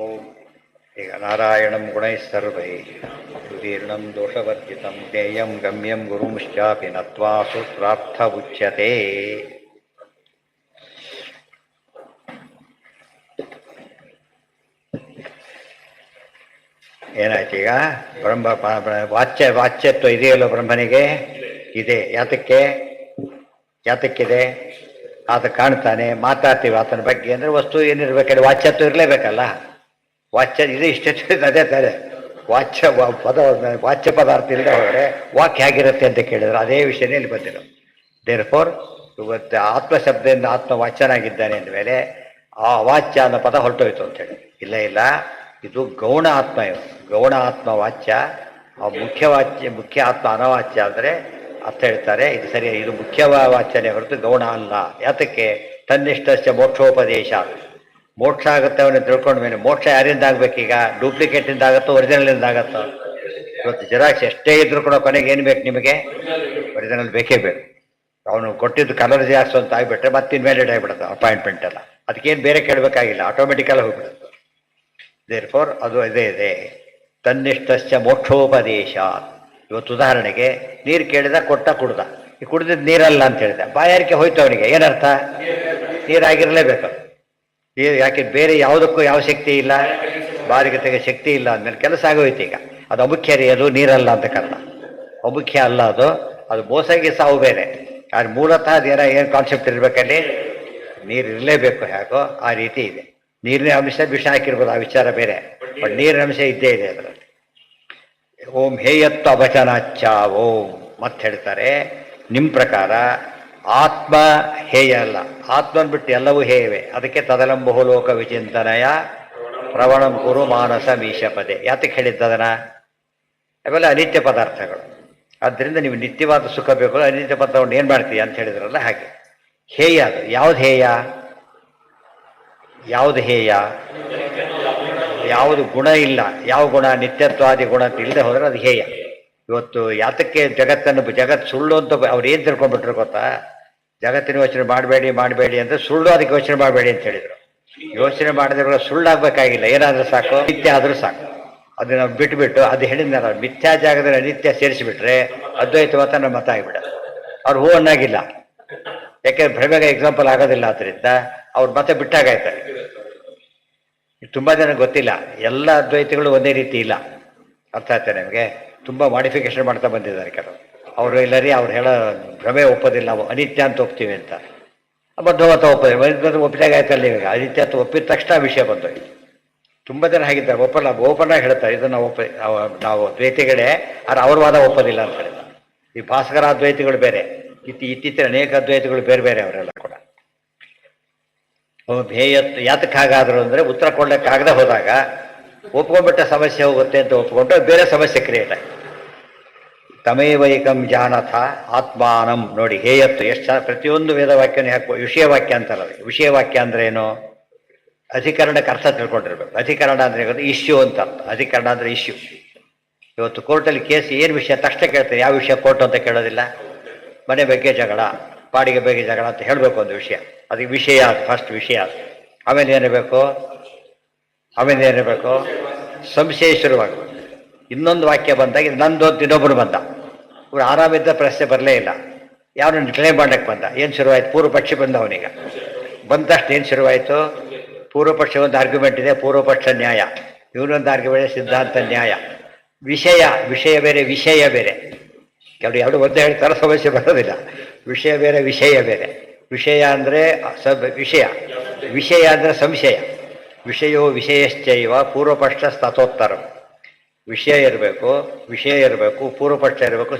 ಓಂ ಈಗ ನಾರಾಯಣಂ ಗುಣೈಃ ಸರ್ವೈಃ ಸುದೀರ್ಣಂ ದೋಷವರ್ಜಿತಂ ಜ್ಞೇಯಂ ಗಮ್ಯಂ ಗುರುಂಶ್ಚಾಪಿ ನತ್ವಾ ಸುಪ್ರಾರ್ಥ ಉಚ್ಯತೆ. ಏನಾಯ್ತು ಈಗ? ವಾಚ್ಯತ್ವ ಇದೆಯಲ್ಲೋ ಬ್ರಹ್ಮನಿಗೆ? ಇದೆ. ಯಾತಕ್ಕಿದೆ? ಆತ ಕಾಣ್ತಾನೆ, ಮಾತಾಡ್ತೀವಿ ಆತನ ಬಗ್ಗೆ ಅಂದರೆ ವಸ್ತು ಏನಿರ್ಬೇಕಲ್ಲ, ವಾಚ್ಯತ್ವ ಇರಲೇಬೇಕಲ್ಲ. ವಾಚ್ಯ ಇದು ಇಷ್ಟೇ ಅದೇ ತಾನೆ. ವಾಚ್ಯ ಪದಾರ್ಥ ಇಲ್ಲದೆ ಹೋದರೆ ವಾಕ್ಯ ಹೇಗಿರುತ್ತೆ ಅಂತ ಕೇಳಿದ್ರೆ ಅದೇ ವಿಷಯನೇ ಇಲ್ಲಿ ಬಂದಿರೋ. ದೇರ್ಫೋರ್ ಇವತ್ತು ಆತ್ಮಶಬ್ದದಿಂದ ಆತ್ಮ ವಾಚ್ಯನಾಗಿದ್ದಾನೆ ಅಂದಮೇಲೆ ಆ ಅವಾಚ್ಯ ಅನ್ನೋ ಪದ ಹೊರಟೋಯ್ತು ಅಂತೇಳಿ. ಇಲ್ಲ, ಇದು ಗೌಣ ಆತ್ಮ. ಇವು ಗೌಣ ಆತ್ಮ ವಾಚ್ಯ, ಆ ಮುಖ್ಯ ಆತ್ಮ ಅನವಾಚ್ಯ ಅಂದರೆ ಅರ್ಥ ಹೇಳ್ತಾರೆ. ಇದು ಸರಿ, ಇದು ಮುಖ್ಯ ವಾಚ್ಯನೇ ಹೊರತು ಗೌಣ ಅಲ್ಲ. ಯಾತಕ್ಕೆ? ತನ್ನಿಷ್ಟಸ್ಯ ಮೋಕ್ಷೋಪದೇಶ. ಮೋಕ್ಷ ಆಗುತ್ತೆ ಅವನು ತಿಳ್ಕೊಂಡ ಮೇಲೆ. ಮೋಕ್ಷ ಯಾರಿಂದ ಆಗ್ಬೇಕೀಗ? ಡೂಪ್ಲಿಕೇಟಿಂದ ಆಗುತ್ತೋ ಒರಿಜಿನಲಿಂದ ಆಗುತ್ತೋ? ಇವತ್ತು ಜೆರಾಕ್ಸ್ ಎಷ್ಟೇ ಇದ್ರು ಕೂಡ ಕೊನೆಗೆ ಏನು ಬೇಕು ನಿಮಗೆ? ಒರಿಜಿನಲ್ ಬೇಕೇ ಬೇಕು. ಅವನು ಕೊಟ್ಟಿದ್ದು ಕಲರ್ ಜೆರಾಕ್ಸ್ ಅಂತ ಆಗಿಬಿಟ್ರೆ ಮತ್ತೆ ಇನ್ವ್ಯಾಲಿಡ್ ಆಗಿಬಿಡುತ್ತೆ ಅಪಾಯಿಂಟ್ಮೆಂಟ್ ಎಲ್ಲ. ಅದಕ್ಕೇನು ಬೇರೆ ಕೇಳಬೇಕಾಗಿಲ್ಲ, ಆಟೋಮೆಟಿಕಲ್ ಹೋಗ್ಬಿಡುತ್ತೆ. ದೇರ್ಫೋರ್ ಅದು ಇದೆ. ತನ್ನಿಷ್ಟಸ್ಯ ಮೋಕ್ಷೋಪದೇಶ. ಇವತ್ತು ಉದಾಹರಣೆಗೆ ನೀರು ಕೇಳಿದ, ಕುಡ್ದ. ಈ ಕುಡ್ದಿದ್ದು ನೀರಲ್ಲ ಅಂತ ಹೇಳಿದ, ಬಾಯಾರಿಕೆ ಹೋಯ್ತು ಅವನಿಗೆ. ಏನರ್ಥ? ನೀರಾಗಿರಲೇಬೇಕು. ಯಾಕೆ ಬೇರೆ ಯಾವುದಕ್ಕೂ ಯಾವ ಶಕ್ತಿ ಇಲ್ಲ, ಬಾರಿಗೆ ತೆಗೆ ಶಕ್ತಿ ಇಲ್ಲ ಅಂದಮೇಲೆ ಕೆಲಸ ಆಗೋಯ್ತು. ಈಗ ಅದು ಅಮುಖ್ಯ ರೀ, ಅದು ನೀರಲ್ಲ ಅಂತ ಕಾರಣ. ಅಮುಖ್ಯ ಅಲ್ಲ ಅದು ಮೋಸಗೆ ಸಾವು ಬೇರೆ. ಆದ್ರೆ ಮೂಲತಃ ಏನು ಕಾನ್ಸೆಪ್ಟ್ ಇರಬೇಕಲ್ಲಿ? ನೀರು ಇರಲೇಬೇಕು. ಹೇಗೋ ಆ ರೀತಿ ಇದೆ. ನೀರಿನ ಅಂಶ ವಿಷ ಹಾಕಿರ್ಬೋದು, ಆ ವಿಚಾರ ಬೇರೆ. ಬಟ್ ನೀರಿನ ಅಂಶ ಇದ್ದೇ ಇದೆ ಅದರಲ್ಲಿ. ಓಂ ಹೇಯತ್ವ ಅವಚನಾಚ್ಚ ಓಂ ಮತ್ತೆ ಹೇಳ್ತಾರೆ. ನಿಮ್ಮ ಪ್ರಕಾರ ಆತ್ಮ ಹೇಯ ಅಲ್ಲ, ಆತ್ಮನ ಬಿಟ್ಟು ಎಲ್ಲವೂ ಹೇಯವೇ. ಅದಕ್ಕೆ ತದಲಂಬಹು ಲೋಕ ವಿಚಿಂತನಯ ಪ್ರವಣಂ ಕುರು ಮಾನಸ ಮೀಶಪದೆ. ಯಾತಕ್ಕೆ ಹೇಳಿದ್ದದನ? ಅವೆಲ್ಲ ಅನಿತ್ಯ ಪದಾರ್ಥಗಳು. ಆದ್ದರಿಂದ ನೀವು ನಿತ್ಯವಾದ ಸುಖ ಬೇಕು, ಅನಿತ್ಯ ಪದಾರ್ಥವನ್ನು ಏನು ಮಾಡ್ತೀಯ ಅಂತ ಹೇಳಿದ್ರಲ್ಲ ಹಾಗೆ. ಹೇಯ ಅದು ಯಾವುದು ಹೇಯ? ಯಾವುದು ಗುಣ ಇಲ್ಲ. ಯಾವ ಗುಣ? ನಿತ್ಯತ್ವಾದಿ ಗುಣ ಅಂತ ಇಲ್ಲದೆ ಹೋದರೆ ಅದು ಹೇಯ. ಇವತ್ತು ಯಾತಕ್ಕೆ ಜಗತ್ತು ಸುಳ್ಳು ಅಂತ ಅವ್ರು ಏನು ತಿಳ್ಕೊಂಡ್ಬಿಟ್ರು ಗೊತ್ತಾ? ಜಗತ್ತಿನ ಯೋಚನೆ ಮಾಡಬೇಡಿ ಅಂದರೆ ಸುಳ್ಳು, ಅದಕ್ಕೆ ಯೋಚನೆ ಮಾಡಬೇಡಿ ಅಂತ ಹೇಳಿದರು. ಯೋಚನೆ ಮಾಡಿದ್ರೆ ಸುಳ್ಳಾಗಬೇಕಾಗಿಲ್ಲ, ಏನಾದರೂ ಸಾಕು, ನಿತ್ಯ ಆದರೂ ಸಾಕು. ಅದನ್ನ ಬಿಟ್ಬಿಟ್ಟು ಅದು ಹೇಳಿದ್ನಲ್ಲ, ಮಿಥ್ಯಾ ಜಾಗದಲ್ಲಿ ಅನಿತ್ಯ ಸೇರಿಸಿಬಿಟ್ರೆ ಅದ್ವೈತವಾದ ನಮ್ಮ ಮತ ಆಗಿಬಿಡೋದು. ಅವ್ರು ಹೂವನ್ನಾಗಿಲ್ಲ. ಯಾಕೆಂದ್ರೆ ಭ್ರಮೆಗೆ ಎಕ್ಸಾಂಪಲ್ ಆಗೋದಿಲ್ಲ. ಆದ್ದರಿಂದ ಅವ್ರು ಮತ್ತೆ ಬಿಟ್ಟಾಗಾಯ್ತಾರೆ. ತುಂಬ ಜನ ಗೊತ್ತಿಲ್ಲ, ಎಲ್ಲ ಅದ್ವೈತಿಗಳು ಒಂದೇ ರೀತಿ ಇಲ್ಲ. ಅರ್ಥ ಆಯ್ತಾ ನಿಮಗೆ? ತುಂಬ ಮಾಡಿಫಿಕೇಶನ್ ಮಾಡ್ತಾ ಬಂದಿದ್ದಾರೆ ಕೆಲವು. ಅವರು ಇಲ್ಲರಿ, ಅವ್ರು ಹೇಳೋ ಭ್ರಮೆ ಒಪ್ಪೋದಿಲ್ಲ, ನಾವು ಅನಿತ್ಯ ಅಂತ ಒಪ್ತೀವಿ ಅಂತ. ಬದ್ಧವತ್ತ ಒಪ್ಪೋದಿಲ್ಲ, ಒಪ್ಪಿದಾಗ ಆಯ್ತಲ್ಲ. ಈಗ ಅನಿತ್ಯ ಅಂತ ಒಪ್ಪಿದ ತಕ್ಷಣ ವಿಷಯ ಬಂದೋಯ್ತು. ತುಂಬ ಜನ ಹಾಗಿದ್ದಾರೆ, ಓಪನ್ನಾಗಿ ಹೇಳ್ತಾರೆ ಇದನ್ನು ನಾವು ದ್ವೈತಿಗಳೇ, ಆದ್ರೆ ಅವ್ರ ವಾದ ಒಪ್ಪೋದಿಲ್ಲ ಅಂತ ಹೇಳಿದ. ಈ ಭಾಸ್ಕರ ಅದ್ವೈತಿಗಳು ಬೇರೆ, ಇತ್ತೀಚಿನ ಅನೇಕ ಅದ್ವೈತಿಗಳು ಬೇರೆ ಅವರೆಲ್ಲ ಕೂಡ. ಯಾತಕ್ಕೆ ಹಾಗಾದ್ರು ಅಂದರೆ ಉತ್ತರ ಕೊಡ್ಲಿಕ್ಕಾಗದೆ ಹೋದಾಗ ಒಪ್ಕೊಂಡ್ಬಿಟ್ಟ ಸಮಸ್ಯೆ ಹೋಗುತ್ತೆ ಅಂತ ಒಪ್ಕೊಂಡ್ರೆ ಬೇರೆ ಸಮಸ್ಯೆ ಕ್ರಿಯೇಟ್ ಆಯ್ತು. ತಮೇವೈಕಂ ಜಾನಥ ಆತ್ಮಾನಂ. ನೋಡಿ ಹೇಯತ್ತು ಎಷ್ಟು ಪ್ರತಿಯೊಂದು ವೇದವಾಕ್ಯನೇ ಹಾಕುವ ವಿಷಯವಾಕ್ಯ ಅಂತಾರ. ವಿಷಯವಾಕ್ಯ ಅಂದ್ರೆ ಏನು? ಅಧಿಕರಣಕ್ಕೆ ಅರ್ಥ ತಿಳ್ಕೊಂಡಿರ್ಬೇಕು. ಅಧಿಕರಣ ಅಂದ್ರೆ ಇಶ್ಯೂ ಅಂತ ಅರ್ಥ. ಅಧಿಕರಣ ಅಂದ್ರೆ ಇಶ್ಯೂ. ಇವತ್ತು ಕೋರ್ಟಲ್ಲಿ ಕೇಸ್ ಏನು ವಿಷಯ ತಕ್ಷಣ ಕೇಳ್ತಾರೆ. ಯಾವ ವಿಷಯ ಕೋರ್ಟು ಅಂತ ಕೇಳೋದಿಲ್ಲ. ಮನೆ ಬಗ್ಗೆ ಜಗಳ, ಬಾಡಿಗೆ ಬಗ್ಗೆ ಜಗಳ ಅಂತ ಹೇಳಬೇಕು ಒಂದು ವಿಷಯ. ಅದಕ್ಕೆ ವಿಷಯ ಫಸ್ಟ್ ವಿಷಯ. ಆಮೇಲೆ ಏನಿರಬೇಕು? ಸಂಶಯ ಶುರುವಾಗಬೇಕು. ಇನ್ನೊಂದು ವಾಕ್ಯ ಬಂದಾಗ ಇದು ನಂದು ಅಂತ ಇನ್ನೊಬ್ಬರು ಬಂದ. ಇವ್ರು ಆರಾಮಿದ್ದ ಪ್ರಶ್ನೆ ಬರಲೇ ಇಲ್ಲ, ಯಾರನ್ನು ಕ್ಲೇಮ್ ಮಾಡಕ್ಕೆ ಬಂದ. ಏನು ಶುರುವಾಯಿತು? ಪೂರ್ವಪಕ್ಷ ಬಂದ. ಅವನೀಗ ಬಂದಷ್ಟು ಏನು ಶುರುವಾಯಿತು? ಪೂರ್ವಪಕ್ಷ ಒಂದು ಆರ್ಗ್ಯುಮೆಂಟ್ ಇದೆ, ಪೂರ್ವಪಕ್ಷ ನ್ಯಾಯ. ಇವನೊಂದು ಆರ್ಗ್ಯುಮೆಂಟ್ ಸಿದ್ಧಾಂತ ನ್ಯಾಯ. ವಿಷಯ ಬೇರೆ, ವಿಷಯ ಬೇರೆ. ಎರಡು ಒಂದೇ ಹೇಳ್ತಾರೆ, ಸಮಸ್ಯೆ ಬರೋದಿಲ್ಲ. ವಿಷಯ ಬೇರೆ, ವಿಷಯ ಬೇರೆ. ವಿಷಯ ಅಂದರೆ ವಿಷಯ ಅಂದರೆ ಸಂಶಯ. ವಿಷಯೋ ವಿಷಯಶ್ಚೈವ ಪೂರ್ವಪಕ್ಷ ತಥೋತ್ತರಂ. ವಿಷಯ ಇರಬೇಕು, ಪೂರ್ವಪಕ್ಷ ಇರಬೇಕು.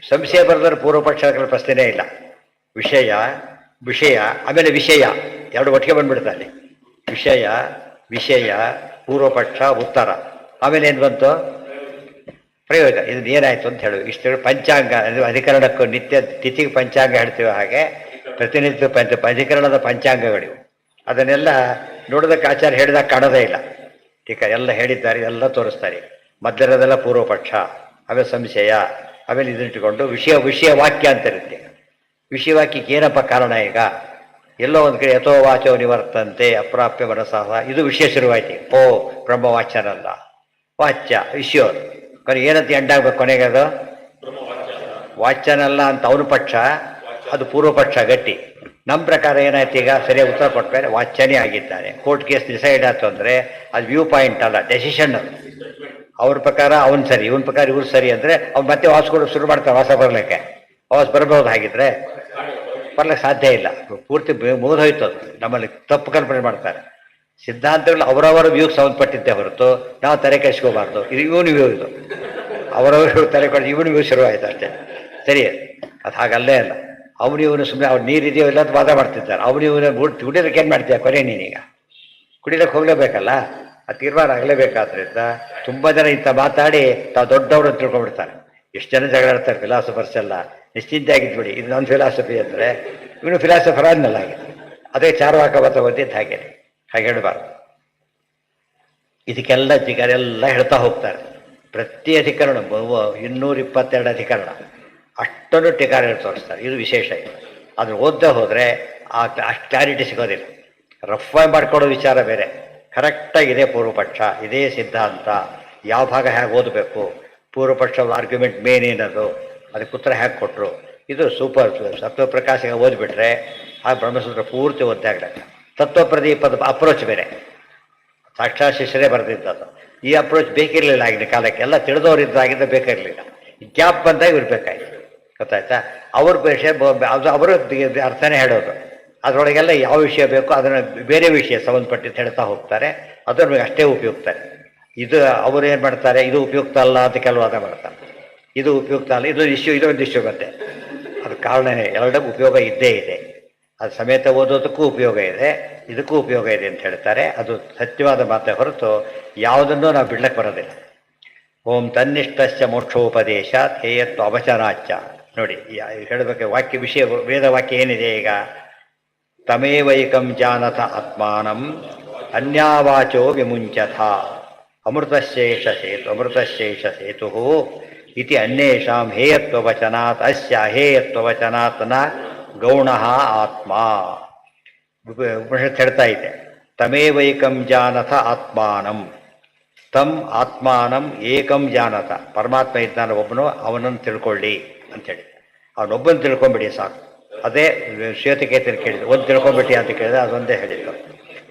ಸಂಶಯ ಬರೆದ್ರೆ ಪೂರ್ವಪಕ್ಷಗಳ ಪ್ರಶ್ನೆನೇ ಇಲ್ಲ. ವಿಷಯ ಆಮೇಲೆ ವಿಷಯ ಎರಡು ಒಟ್ಟಿಗೆ ಬಂದ್ಬಿಡ್ತಾರೆ. ವಿಷಯ ಪೂರ್ವಪಕ್ಷ ಉತ್ತರ. ಆಮೇಲೆ ಏನು ಬಂತು? ಪ್ರಯೋಗ. ಇದು ಏನಾಯ್ತು ಅಂತ ಹೇಳುವ. ಇಷ್ಟು ಪಂಚಾಂಗ ಅಧಿಕರಣಕ್ಕೂ ನಿತ್ಯ ತಿಥಿಗೆ ಪಂಚಾಂಗ ಹೇಳ್ತೀವಿ, ಹಾಗೆ ಪ್ರತಿನಿತ್ಯ ಅಧಿಕರಣದ ಪಂಚಾಂಗಗಳಿವು. ಅದನ್ನೆಲ್ಲ ನೋಡೋದಕ್ಕೆ ಆಚಾರ್ಯ ಹೇಳಿದಾಗ ಕಾಣೋದೇ ಇಲ್ಲ. ಟೀಕ ಎಲ್ಲ ಹೇಳಿದ್ದಾರೆ, ಎಲ್ಲ ತೋರಿಸ್ತಾರೆ. ಮಧ್ಯದಲ್ಲ ಪೂರ್ವಪಕ್ಷ, ಆಮೇಲೆ ಸಂಶಯ, ಆಮೇಲೆ ಇದನ್ನಿಟ್ಟುಕೊಂಡು ವಿಷಯ ವಾಕ್ಯ ಅಂತ ಇರುತ್ತೆ. ವಿಷಯವಾಕ್ಯಕ್ಕೆ ಏನಪ್ಪ ಕಾರಣ? ಈಗ ಎಲ್ಲೋ ಒಂದು ಕಡೆ ಯಥೋ ವಾಚೋ ನಿವರ್ತಂತೆ ಅಪ್ರಾಪ್ಯ ಮನಸ್ಸಾಹ, ಇದು ವಿಷಯ ಶುರುವಾಯ್ತು. ಬ್ರಹ್ಮವಾಚ್ಯನಲ್ಲ. ವಾಚ್ಯ ಇಶ್ಯೂರ್ ಕೊನೆ ಏನಂತ ಎಂಡಾಗಬೇಕು ಕೊನೆಗೆ ಅದು ವಾಚ್ಯನಲ್ಲ ಅಂತ ಅವನ ಪಕ್ಷ, ಅದು ಪೂರ್ವ ಪಕ್ಷ ಗಟ್ಟಿ. ನಮ್ಮ ಪ್ರಕಾರ ಏನಾಯ್ತು ಈಗ ಸರಿಯಾಗಿ ಉತ್ತರ ಕೊಟ್ಮೇಲೆ ವಾಚ್ಯನೇ ಆಗಿದ್ದಾನೆ. ಕೋರ್ಟ್ ಕೇಸ್ ಡಿಸೈಡ್ ಆಯ್ತು ಅಂದರೆ ಅದು ವ್ಯೂ ಪಾಯಿಂಟ್ ಅಲ್ಲ, ಡೆಸಿಷನ್ ಅದು. ಅವ್ರ ಪ್ರಕಾರ ಅವ್ನು ಸರಿ, ಇವನ ಪ್ರಕಾರ ಇವ್ರು ಸರಿ ಅಂದರೆ ಅವ್ನು ಮತ್ತೆ ವಾಸಗಳು ಶುರು ಮಾಡ್ತಾರೆ. ವಾಸ ಬರಲಿಕ್ಕೆ ವಾಸ್ ಬರಬಹುದು, ಹಾಗಿದ್ರೆ ಬರ್ಲಿಕ್ಕೆ ಸಾಧ್ಯ ಇಲ್ಲ. ಪೂರ್ತಿ ಮುಗಿದೋಯ್ತು ಅದು. ನಮ್ಮಲ್ಲಿ ತಪ್ಪು ಕಲ್ಪನೆ ಮಾಡ್ತಾರೆ. ಸಿದ್ಧಾಂತಗಳು ಅವರವರ ವ್ಯೂಗೆ ಸಂಬಂಧಪಟ್ಟಿದ್ದೇ ಹೊರತು ನಾವು ತಲೆ ಕೆಡಿಸ್ಕೋಬಾರ್ದು. ಇದು ಇವನು ವ್ಯೂ, ಇದು ಅವರವರು ತಲೆ ಕೊಟ್ಟು ಇವನು ವ್ಯೂ ಶುರುವಾಯಿತು ಅಷ್ಟೇ. ಸರಿ, ಅದು ಹಾಗಲ್ಲೇ ಅಲ್ಲ. ಅವನು ಇವನು ಸುಮ್ಮನೆ ಅವ್ರು ನೀರಿದೆಯೋ ಇಲ್ಲ ಅಂತ ವಾದ ಮಾಡ್ತಿದ್ದಾರೆ. ಅವನು ಇವನು ಕುಡಿಯೋದಕ್ಕೆ ಏನು ಮಾಡ್ತೀಯ ಕೊನೆ ನೀನೀಗ? ಕುಡಿಯೋಕ್ಕೆ ಹೋಗಲೇಬೇಕಲ್ಲ, ಆ ತೀರ್ಮಾನ ಆಗಲೇಬೇಕಾದ್ರಿಂದ ತುಂಬ ಜನ ಇಂಥ ಮಾತಾಡಿ ತಾವು ದೊಡ್ಡವರು ಅಂತ ತಿಳ್ಕೊಂಡ್ಬಿಡ್ತಾರೆ. ಎಷ್ಟು ಜನ ಜಗಳಾಡ್ತಾರೆ ಫಿಲಾಸಫರ್ಸ್ ಎಲ್ಲ. ನಿಶ್ಚಿಂತೆ ಆಗಿದ್ಬಿಡಿ, ಇದು ನನ್ನ ಫಿಲಾಸಫಿ ಅಂದರೆ ಇವನು ಫಿಲಾಸಫರ್ ಅನ್ನಲ್ಲ ಆಗಿದೆ. ಅದೇ ಚಾರ್ವಾಕ ಮತ ಬಂದಿದ್ದು ಹಾಗೇನೆ, ಹಾಗೆ ಹೇಳಬಾರ್ದು. ಇದಕ್ಕೆಲ್ಲ ಜಿಗರೆಲ್ಲ ಹೇಳ್ತಾ ಹೋಗ್ತಾರೆ. ಪ್ರತಿ ಅಧಿಕರಣ 222 ಅಧಿಕರಣ ಅಷ್ಟನ್ನು ಟೀಕಾರಿಗಳು ತೋರಿಸ್ತಾರೆ. ಇದು ವಿಶೇಷ. ಇದು ಅದನ್ನು ಓದದೆ ಹೋದರೆ ಅಷ್ಟು ಕ್ಲಾರಿಟಿ ಸಿಗೋದಿಲ್ಲ. ರಫ್ ಆಗಿ ಮಾಡ್ಕೊಡೋ ವಿಚಾರ ಬೇರೆ, ಕರೆಕ್ಟಾಗಿದೆ ಪೂರ್ವಪಕ್ಷ, ಇದೇ ಸಿದ್ಧಾಂತ, ಯಾವ ಭಾಗ ಹೇಗೆ ಓದಬೇಕು, ಪೂರ್ವಪಕ್ಷದ ಆರ್ಗ್ಯುಮೆಂಟ್ ಮೇನ್ ಏನದು, ಅದಕ್ಕೆ ಉತ್ತರ ಹೇಗೆ ಕೊಟ್ಟರು, ಇದು ಸೂಪರ್. ಸತ್ವಪ್ರಕಾಶ ಓದಿಬಿಟ್ರೆ ಆ ಬ್ರಹ್ಮಸೂತ್ರ ಪೂರ್ತಿ ಓದ್ದಾಗಲ್ಲ. ತತ್ವಪ್ರದೀಪದ ಅಪ್ರೋಚ್ ಬೇರೆ, ಸಾಕ್ಷಾತ್ ಶಿಷ್ಯರೇ ಬರೆದಿದ್ದದು. ಈ ಅಪ್ರೋಚ್ ಬೇಕಿರಲಿಲ್ಲ ಆಗಿನ ಕಾಲಕ್ಕೆ. ಎಲ್ಲ ತಿಳಿದವರಿದ್ದಾಗಿದ್ದ ಬೇಕಾಗಿರಲಿಲ್ಲ. ಗ್ಯಾಪ್ ಬಂದಾಗ ಇರಬೇಕಾಯ್ತು. ಗೊತ್ತಾಯ್ತಾ? ಅವ್ರ ವಿಷಯ ಅದು ಅವರು ಅರ್ಥನೇ ಹೇಳೋದು. ಅದರೊಳಗೆಲ್ಲ ಯಾವ ವಿಷಯ ಬೇಕೋ ಅದನ್ನು ಬೇರೆ ವಿಷಯ ಸಂಬಂಧಪಟ್ಟಿದ್ದು ಹೇಳ್ತಾ ಹೋಗ್ತಾರೆ. ಅದು ನಮಗೆ ಅಷ್ಟೇ ಉಪಯುಕ್ತ. ಇದು ಅವರು ಏನು ಮಾಡ್ತಾರೆ, ಇದು ಉಪಯುಕ್ತ ಅಲ್ಲ ಅಂತ ಕೆಲವು ವಾದ ಮಾಡ್ತಾರೆ. ಇದು ಉಪಯುಕ್ತ ಅಲ್ಲ, ಇದು ಇಶ್ಯೂ, ಇದೊಂದು ಇಶ್ಯೂ ಮತ್ತೆ. ಅದು ಕಾರಣನೇ, ಎರಡಕ್ಕೂ ಉಪಯೋಗ ಇದ್ದೇ ಇದೆ. ಅದು ಸಮೇತ ಓದೋದಕ್ಕೂ ಉಪಯೋಗ ಇದೆ, ಇದಕ್ಕೂ ಉಪಯೋಗ ಇದೆ ಅಂತ ಹೇಳ್ತಾರೆ. ಅದು ಸತ್ಯವಾದ ಮಾತೇ ಹೊರತು ಯಾವುದನ್ನು ನಾವು ಬಿಡ್ಲಕ್ಕೆ ಬರೋದಿಲ್ಲ. ಓಂ ತನ್ನಿಷ್ಠಶ್ಚ ಮೋಕ್ಷೋಪದೇಶ ಹೇಯತ್ವ ಅವಚನಾಚ. ನೋಡಿ ಹೇಳಬೇಕು ವಾಕ್ಯ ವಿಷಯ, ವೇದ ವಾಕ್ಯ ಏನಿದೆ ಈಗ, ತಮೇವೈಕಂ ಜಾನಥ ಆತ್ಮಾನಂ ಅನ್ಯಾವಾಚೋ ವಿಮುಂಚಥ ಅಮೃತಶೇಷ ಸೇತು ಇತಿ ಅನ್ಯೇಷಾಂ ಹೇಯತ್ವವಚನಾತ್ ಅಸ್ಯ ಅಹೇಯತ್ವವಚನಾತ್ ನ ಗೌಣಃ ಆತ್ಮ. ಉಪನಿಷತ್ ಹೇಳ್ತಾ ಇದೆ, ತಮೇವೈಕಂ ಜಾನಥ ಆತ್ಮಾನಂ, ತಮ್ ಆತ್ಮಾನಂ ಏಕಂ ಜಾನಥ, ಪರಮಾತ್ಮ ಇದ್ದಾನೆ ಒಬ್ಬನು, ಅವನನ್ನು ತಿಳ್ಕೊಳ್ಳಿ ಅಂಥೇಳಿ. ಅವನೊಬ್ಬನು ತಿಳ್ಕೊಂಬಿಡಿ ಸಾಕು. ಅದೇ ಶ್ವೇತಕೇತನ ಕೇಳಿದ್ರು, ಒಂದು ತಿಳ್ಕೊಂಬಿಟ್ಟಿ ಅಂತ ಕೇಳಿದ್ರೆ ಅದೊಂದೇ ಹೇಳಿದ್ರು.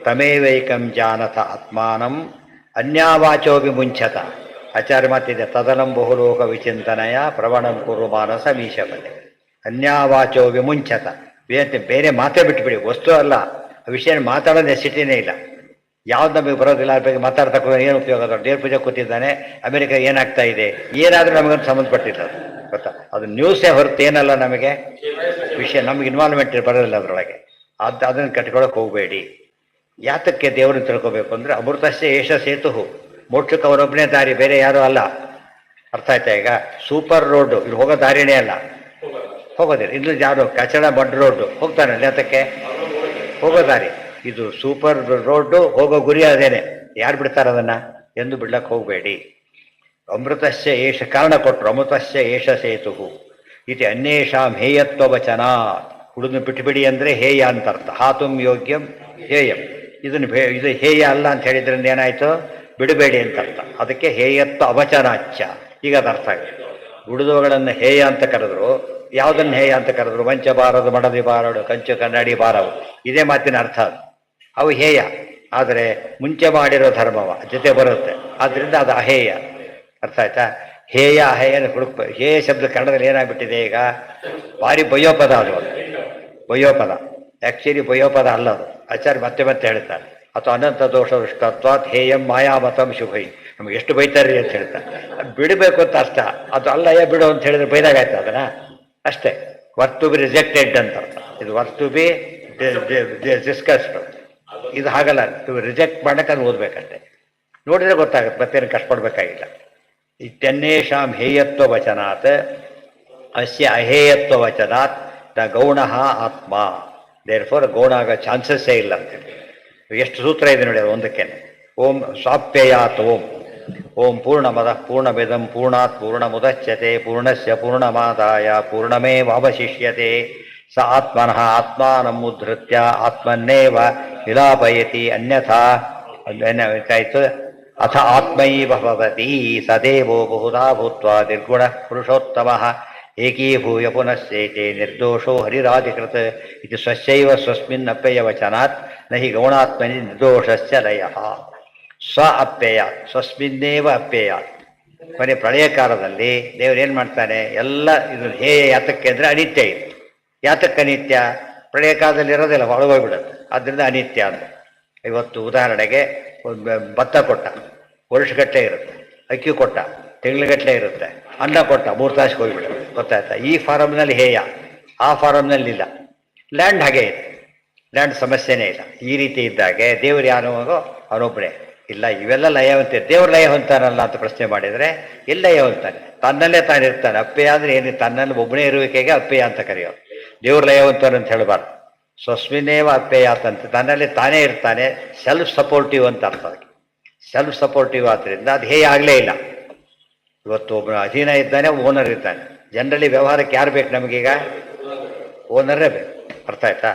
ತಮೇವೈಕಂ ಜಾನಥ ಆತ್ಮಾನಂ ಅನ್ಯಾವಾಚೋ ವಿಮುಂಚತ. ಆಚಾರ್ಯ ಮಾತಿದೆ, ತದನಂ ಬಹುಲೋಕ ವಿಚಿಂತನಯ ಪ್ರವಣಂ ಕುರು ಮಾನಸ ಮೀಶಪದೆ. ಅನ್ಯಾವಾಚೋ ವಿಮುಂಚತ, ಬೇರೆ ಮಾತೇ ಬಿಟ್ಟುಬಿಡಿ. ವಸ್ತು ಅಲ್ಲ, ಆ ವಿಷಯ ಮಾತಾಡೋ ನೆಸಿಟಿನೇ ಇಲ್ಲ. ಯಾವ್ದು ನಮಗೆ ಬರೋದಿಲ್ಲ, ಅದ್ರ ಬಗ್ಗೆ ಮಾತಾಡ್ತಕ್ಕ ಏನು ಉಪಯೋಗ? ದೇವ್ರ ಪೂಜೆ ಕೂತಿದ್ದಾನೆ, ಅಮೆರಿಕ ಏನಾಗ್ತಾ ಇದೆ, ಏನಾದರೂ ನಮಗಂತ ಸಂಬಂಧಪಟ್ಟಿಲ್ಲ ಗೊತ್ತಾ? ಅದು ನ್ಯೂಸೇ ಹೊರತು ಏನಲ್ಲ ನಮಗೆ ವಿಷಯ, ನಮ್ಗೆ ಇನ್ವಾಲ್ವ್ಮೆಂಟ್ ಬರೋದಿಲ್ಲ ಅದರೊಳಗೆ. ಅದನ್ನು ಕಟ್ಕೊಳಕ್ಕೆ ಹೋಗಬೇಡಿ. ಯಾತಕ್ಕೆ ದೇವರನ್ನು ತಿಳ್ಕೋಬೇಕು ಅಂದರೆ, ಅಮೃತಸ್ಯ ಏಷ ಸೇತು, ಮೋಕ್ಷಕ್ಕೆ ಅವರೊಬ್ಬನೇ ದಾರಿ, ಬೇರೆ ಯಾರೂ ಅಲ್ಲ. ಅರ್ಥ ಆಯ್ತಾ? ಈಗ ಸೂಪರ್ ರೋಡು ಇಲ್ಲಿ ಹೋಗೋ ದಾರಿನೇ ಅಲ್ಲ, ಹೋಗೋದಿಲ್ಲ. ಇನ್ನು ಯಾರು ಕಚಡ ಬಡ್ ರೋಡು ಹೋಗ್ತಾನೆ, ಯಾತಕ್ಕೆ ಹೋಗೋ ದಾರಿ ಇದು ಸೂಪರ್ ರೋಡು, ಹೋಗೋ ಗುರಿ ಅದೇನೆ. ಯಾರು ಬಿಡ್ತಾರೆ ಅದನ್ನು? ಎಂದು ಬಿಡ್ಲಕ್ಕೆ ಹೋಗಬೇಡಿ. ಅಮೃತಸ್ಯ ಏಷ, ಕಾರಣ ಕೊಟ್ಟರು, ಅಮೃತಸ್ಯ ಏಷ ಸೇತು ಇತಿ ಅನ್ಯೇಷಾಂ ಹೇಯತ್ವ ವಚನ. ಹುಡುಗನ ಬಿಟ್ಟುಬಿಡಿ ಅಂದರೆ ಹೇಯ ಅಂತ ಅರ್ಥ. ಹಾತುಂ ಯೋಗ್ಯಂ ಹೇಯಂ, ಇದು ಹೇಯ ಅಲ್ಲ ಅಂತ ಹೇಳಿದ್ರಿಂದ ಏನಾಯಿತು? ಬಿಡಬೇಡಿ ಅಂತ ಅರ್ಥ. ಅದಕ್ಕೆ ಹೇಯತ್ವ ಅವಚನಾಚ್ಯ. ಈಗ ಅದು ಅರ್ಥ ಆಗಿದೆ. ಉಳಿದವುಗಳನ್ನು ಹೇಯ ಅಂತ ಕರೆದ್ರು, ಯಾವುದನ್ನು ಹೇಯ ಅಂತ ಕರೆದ್ರು? ಮಂಚ ಬಾರದು, ಮಡದಿ ಬಾರಡು, ಕಂಚು ಕನ್ನಡಿ ಬಾರವು, ಇದೇ ಮಾತಿನ ಅರ್ಥ ಅದು. ಅವು ಹೇಯ, ಆದರೆ ಮುಂಚೆ ಮಾಡಿರೋ ಧರ್ಮವ ಜೊತೆ ಬರುತ್ತೆ, ಆದ್ದರಿಂದ ಅದು ಅಹೇಯ. ಅರ್ಥ ಆಯ್ತಾ? ಹೇಯ ಅಹೇಯನ ಹುಡುಕ. ಹೇಯ ಶಬ್ದ ಕನ್ನಡದಲ್ಲಿ ಏನಾಗ್ಬಿಟ್ಟಿದೆ ಈಗ, ಭಾರಿ ಬಯೋಪದ ಅದು. ಬಯೋಪದ ಆ್ಯಕ್ಚುಲಿ ಬಯೋಪದ ಅಲ್ಲ ಅದು. ಆಚಾರ್ಯ ಮತ್ತೆ ಮತ್ತೆ ಹೇಳ್ತಾರೆ, ಅಥವಾ ಅನಂತ ದೋಷ ದುಷ್ಟತ್ವಾತ್ ಹೇಯಂ ಮಾಯಾಮತಂ ಶುಭೈ. ನಮ್ಗೆ ಎಷ್ಟು ಬೈತಾರ್ರಿ ಅಂತ ಹೇಳ್ತಾರೆ. ಬಿಡಬೇಕು ಅಂತ ಅಷ್ಟ, ಅದು ಅಲ್ಲ ಬಿಡು ಅಂತ ಹೇಳಿದ್ರೆ ಬೈದಾಗಾಯ್ತು ಅದನ್ನ ಅಷ್ಟೇ. ವರ್ತ್ ಟು ಬಿ ರಿಜೆಕ್ಟೆಡ್ ಅಂತ ಅರ್ಥ. ಇದು ವರ್ತ್ ಟು ಬಿ ಡಿಸ್ಕಸ್ಡ್. ಇದು ಹಾಗಲ್ಲ, ರಿಜೆಕ್ಟ್ ಮಾಡಕ್ಕೆ ಅದು ಓದಬೇಕಂತೆ. ನೋಡಿದ್ರೆ ಗೊತ್ತಾಗುತ್ತೆ, ಮತ್ತೇನು ಕಷ್ಟಪಡಬೇಕಾಗಿಲ್ಲ. ಇತ್ಯನ್ಯೇಷಾಂ ಹೇಯತ್ವ ವಚನಾತ್ ಅಸ್ಯ ಅಹೇಯತ್ವ ವಚನಾತ್ ನ ಗೌಣಃ ಆತ್ಮ. ದೇರ್ ಫೋರ್ ಗೌಣ ಆಗೋ ಚಾನ್ಸಸ್ಸೇ ಇಲ್ಲ ಅಂತೇಳಿ. ಎಷ್ಟು ಸೂತ್ರ ಇದೆ ನೋಡಿ ಅದು ಒಂದಕ್ಕೆ. ಓಂ ಸ್ವಾಪ್ಯಯಾತ್ ಓಂ, ಓಂ ಪೂರ್ಣಮದ ಪೂರ್ಣಮಿದಂ ಪೂರ್ಣಾತ್ ಪೂರ್ಣಮುದಚ್ಯತೆ ಪೂರ್ಣಸ್ಯ ಪೂರ್ಣಮಾದಾಯ ಪೂರ್ಣಮೇವಾವಶಿಷ್ಯತೆ ಸ ಆತ್ಮನಃ ಆತ್ಮಾನಂ ಉದ್ಧೃತ್ಯ ಆತ್ಮನ್ನೇವ ವಿಲಾಪಯತಿ ಅನ್ಯಥಾ. ಏನಾಯ್ತು? ಅಥ ಆತ್ಮೈವ ಭವತಿ ಸದೇವೋ ಬಹುಧಾ ಭೂತ್ವಾ ನಿರ್ಗುಣ ಪುರುಷೋತ್ತಮ ಏಕೀಭೂಯ ಪುನಶ್ಚೇತೆ ನಿರ್ದೋಷೋ ಹರಿರಾಧಿಕೃತ ಇದು ಸ್ವಸ್ಯೈವ ಸ್ವಸ್ಮಿನ್ ಅಪ್ಯಯ ವಚನಾತ್ ನ ಹಿ ಗೌಣಾತ್ಮನಿ ನಿರ್ದೋಷಶ್ಚ ಲಯಃ ಸ್ವ ಅಪ್ಯಯ ಸ್ವಸ್ಮಿನ್ನೇವ ಅಪ್ಯಯ. ಕೊನೆ ಪ್ರಳಯ ಕಾಲದಲ್ಲಿ ದೇವರು ಏನು ಮಾಡ್ತಾನೆ, ಎಲ್ಲ ಇದು ಹೇಯ ಯಾತಕ್ಕೆ ಅಂದರೆ ಅನಿತ್ಯ ಇದು. ಯಾತಕ್ಕೆ ಅನಿತ್ಯ? ಪ್ರಳಯ ಕಾಲದಲ್ಲಿ ಇರೋದಿಲ್ಲ, ಒಳಗೋಗ್ಬಿಡುತ್ತೆ, ಆದ್ದರಿಂದ ಅನಿತ್ಯ ಅಂತ. ಇವತ್ತು ಉದಾಹರಣೆಗೆ ಭತ್ತ ಕೊಟ್ಟ, ವರ್ಷಗಟ್ಟಲೆ ಇರುತ್ತೆ, ಅಕ್ಕಿ ಕೊಟ್ಟ ತಿಂಗ್ಳುಗಟ್ಟಲೆ ಇರುತ್ತೆ, ಅನ್ನ ಕೊಟ್ಟ 3 ತಾಸಿಗೆ ಹೋಗ್ಬಿಡುತ್ತೆ, ಗೊತ್ತಾಯ್ತಾ? ಈ ಫಾರಮ್ನಲ್ಲಿ ಹೇಯ, ಆ ಫಾರಮ್ನಲ್ಲಿ ಇಲ್ಲ. ಲ್ಯಾಂಡ್ ಹಾಗೆ ಇದೆ, ಲ್ಯಾಂಡ್ ಸಮಸ್ಯೆನೇ ಇಲ್ಲ. ಈ ರೀತಿ ಇದ್ದಾಗೆ ದೇವರು ಯಾರೋ ಅವನೊಬ್ಬನೇ ಇಲ್ಲ. ಇವೆಲ್ಲ ಲಯ ಹೊಂತಾರೆ. ದೇವ್ರ ಲಯ ಹೊಂತಾನಲ್ಲ ಅಂತ ಪ್ರಶ್ನೆ ಮಾಡಿದರೆ ಎಲ್ಲ ಲಯ ಹೊಂತಾನೆ, ತನ್ನಲ್ಲೇ ತಾನಿರ್ತಾನೆ. ಅಪ್ಪೆಯ ಅಂದರೆ ಏನು, ತನ್ನಲ್ಲಿ ಒಬ್ಬನೇ ಇರುವಿಕೆಗೆ ಅಪ್ಪೆಯ ಅಂತ ಕರೆಯೋದು. ದೇವ್ರ ಲಯ ಹೊಂತಾನೆ ಅಂತ ಹೇಳಬಾರ್ದು. ಸ್ವಸ್ಮಿನೇವ ಅಪ್ಪೆಯ ಅಂತಂತೆ, ತನ್ನಲ್ಲಿ ತಾನೇ ಇರ್ತಾನೆ. ಸೆಲ್ಫ್ ಸಪೋರ್ಟಿವ್ ಅಂತ ಅರ್ಥ. ಅದಕ್ಕೆ ಸೆಲ್ಫ್ ಸಪೋರ್ಟಿವ್ ಆದ್ದರಿಂದ ಅದು ಹೇಗೆ ಆಗಲೇ ಇಲ್ಲ. ಇವತ್ತು ಒಬ್ಬ ಅಧೀನ ಇದ್ದಾನೆ, ಓನರ್ ಇದ್ದಾನೆ. ಜನರಲಿ ವ್ಯವಹಾರಕ್ಕೆ ಯಾರು ಬೇಕು ನಮಗೀಗ? ಓನರೇ ಬೇಕು. ಅರ್ಥ ಆಯ್ತಾ?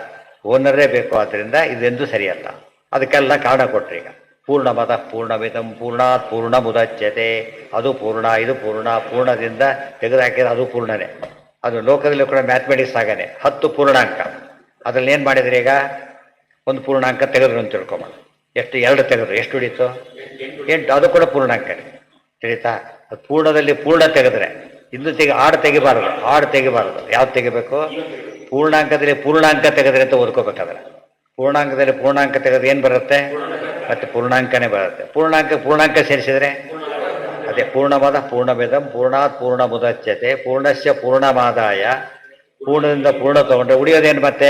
ಓನರೇ ಬೇಕು. ಆದ್ದರಿಂದ ಇದೆಂದೂ ಸರಿಯಲ್ಲ. ಅದಕ್ಕೆಲ್ಲ ಕಾರಣ ಕೊಟ್ಟರೆ ಈಗ ಪೂರ್ಣಮದ ಪೂರ್ಣಮಿದಂ ಪೂರ್ಣಾತ್ ಪೂರ್ಣ ಮುದಚ್ಯತೆ, ಅದು ಪೂರ್ಣ, ಇದು ಪೂರ್ಣ. ಪೂರ್ಣದಿಂದ ತೆಗೆದುಹಾಕಿದ್ರೆ ಅದು ಪೂರ್ಣನೇ. ಅದು ಲೋಕದಲ್ಲಿ ಕೂಡ ಮ್ಯಾಥಮೆಟಿಕ್ಸ್ ಆಗನೆ 10 ಪೂರ್ಣಾಂಕ. ಅದ್ರಲ್ಲಿ ಏನು ಮಾಡಿದ್ರೆ ಈಗ ಒಂದು ಪೂರ್ಣಾಂಕ ತೆಗೆದ್ರು ಅಂತ ತಿಳ್ಕೊಂಬ. ಎಷ್ಟು 2 ತೆಗೆದ್ರು ಎಷ್ಟು ಉಡೀತು? 8. ಅದು ಕೂಡ ಪೂರ್ಣಾಂಕನೇ. ತಿಳಿತಾ? ಅದು ಪೂರ್ಣದಲ್ಲಿ ಪೂರ್ಣ ತೆಗೆದ್ರೆ ಇನ್ನು ಆಡು ತೆಗಿಬಾರದು, ಆಡು ತೆಗಿಬಾರದು. ಯಾವ್ದು ತೆಗಿಬೇಕು? ಪೂರ್ಣಾಂಕದಲ್ಲಿ ಪೂರ್ಣಾಂಕ ತೆಗೆದ್ರೆ ಅಂತ ಓದ್ಕೋಬೇಕಾದ್ರೆ. ಪೂರ್ಣಾಂಕದಲ್ಲಿ ಪೂರ್ಣಾಂಕ ತೆಗೆದ್ರೆ ಏನು ಬರುತ್ತೆ? ಮತ್ತೆ ಪೂರ್ಣಾಂಕನೇ ಬರುತ್ತೆ. ಪೂರ್ಣಾಂಕ ಸೇರಿಸಿದ್ರೆ ಅದೇ ಪೂರ್ಣವಾದ ಪೂರ್ಣಮಿದಂ ಪೂರ್ಣಾತ್ ಪೂರ್ಣ ಮುದಚ್ಯತೆ ಪೂರ್ಣಸ್ಯ ಪೂರ್ಣಮಾದಾಯ. ಪೂರ್ಣದಿಂದ ಪೂರ್ಣ ತಗೊಂಡ್ರೆ ಉಳಿಯೋದೇನು ಮತ್ತೆ?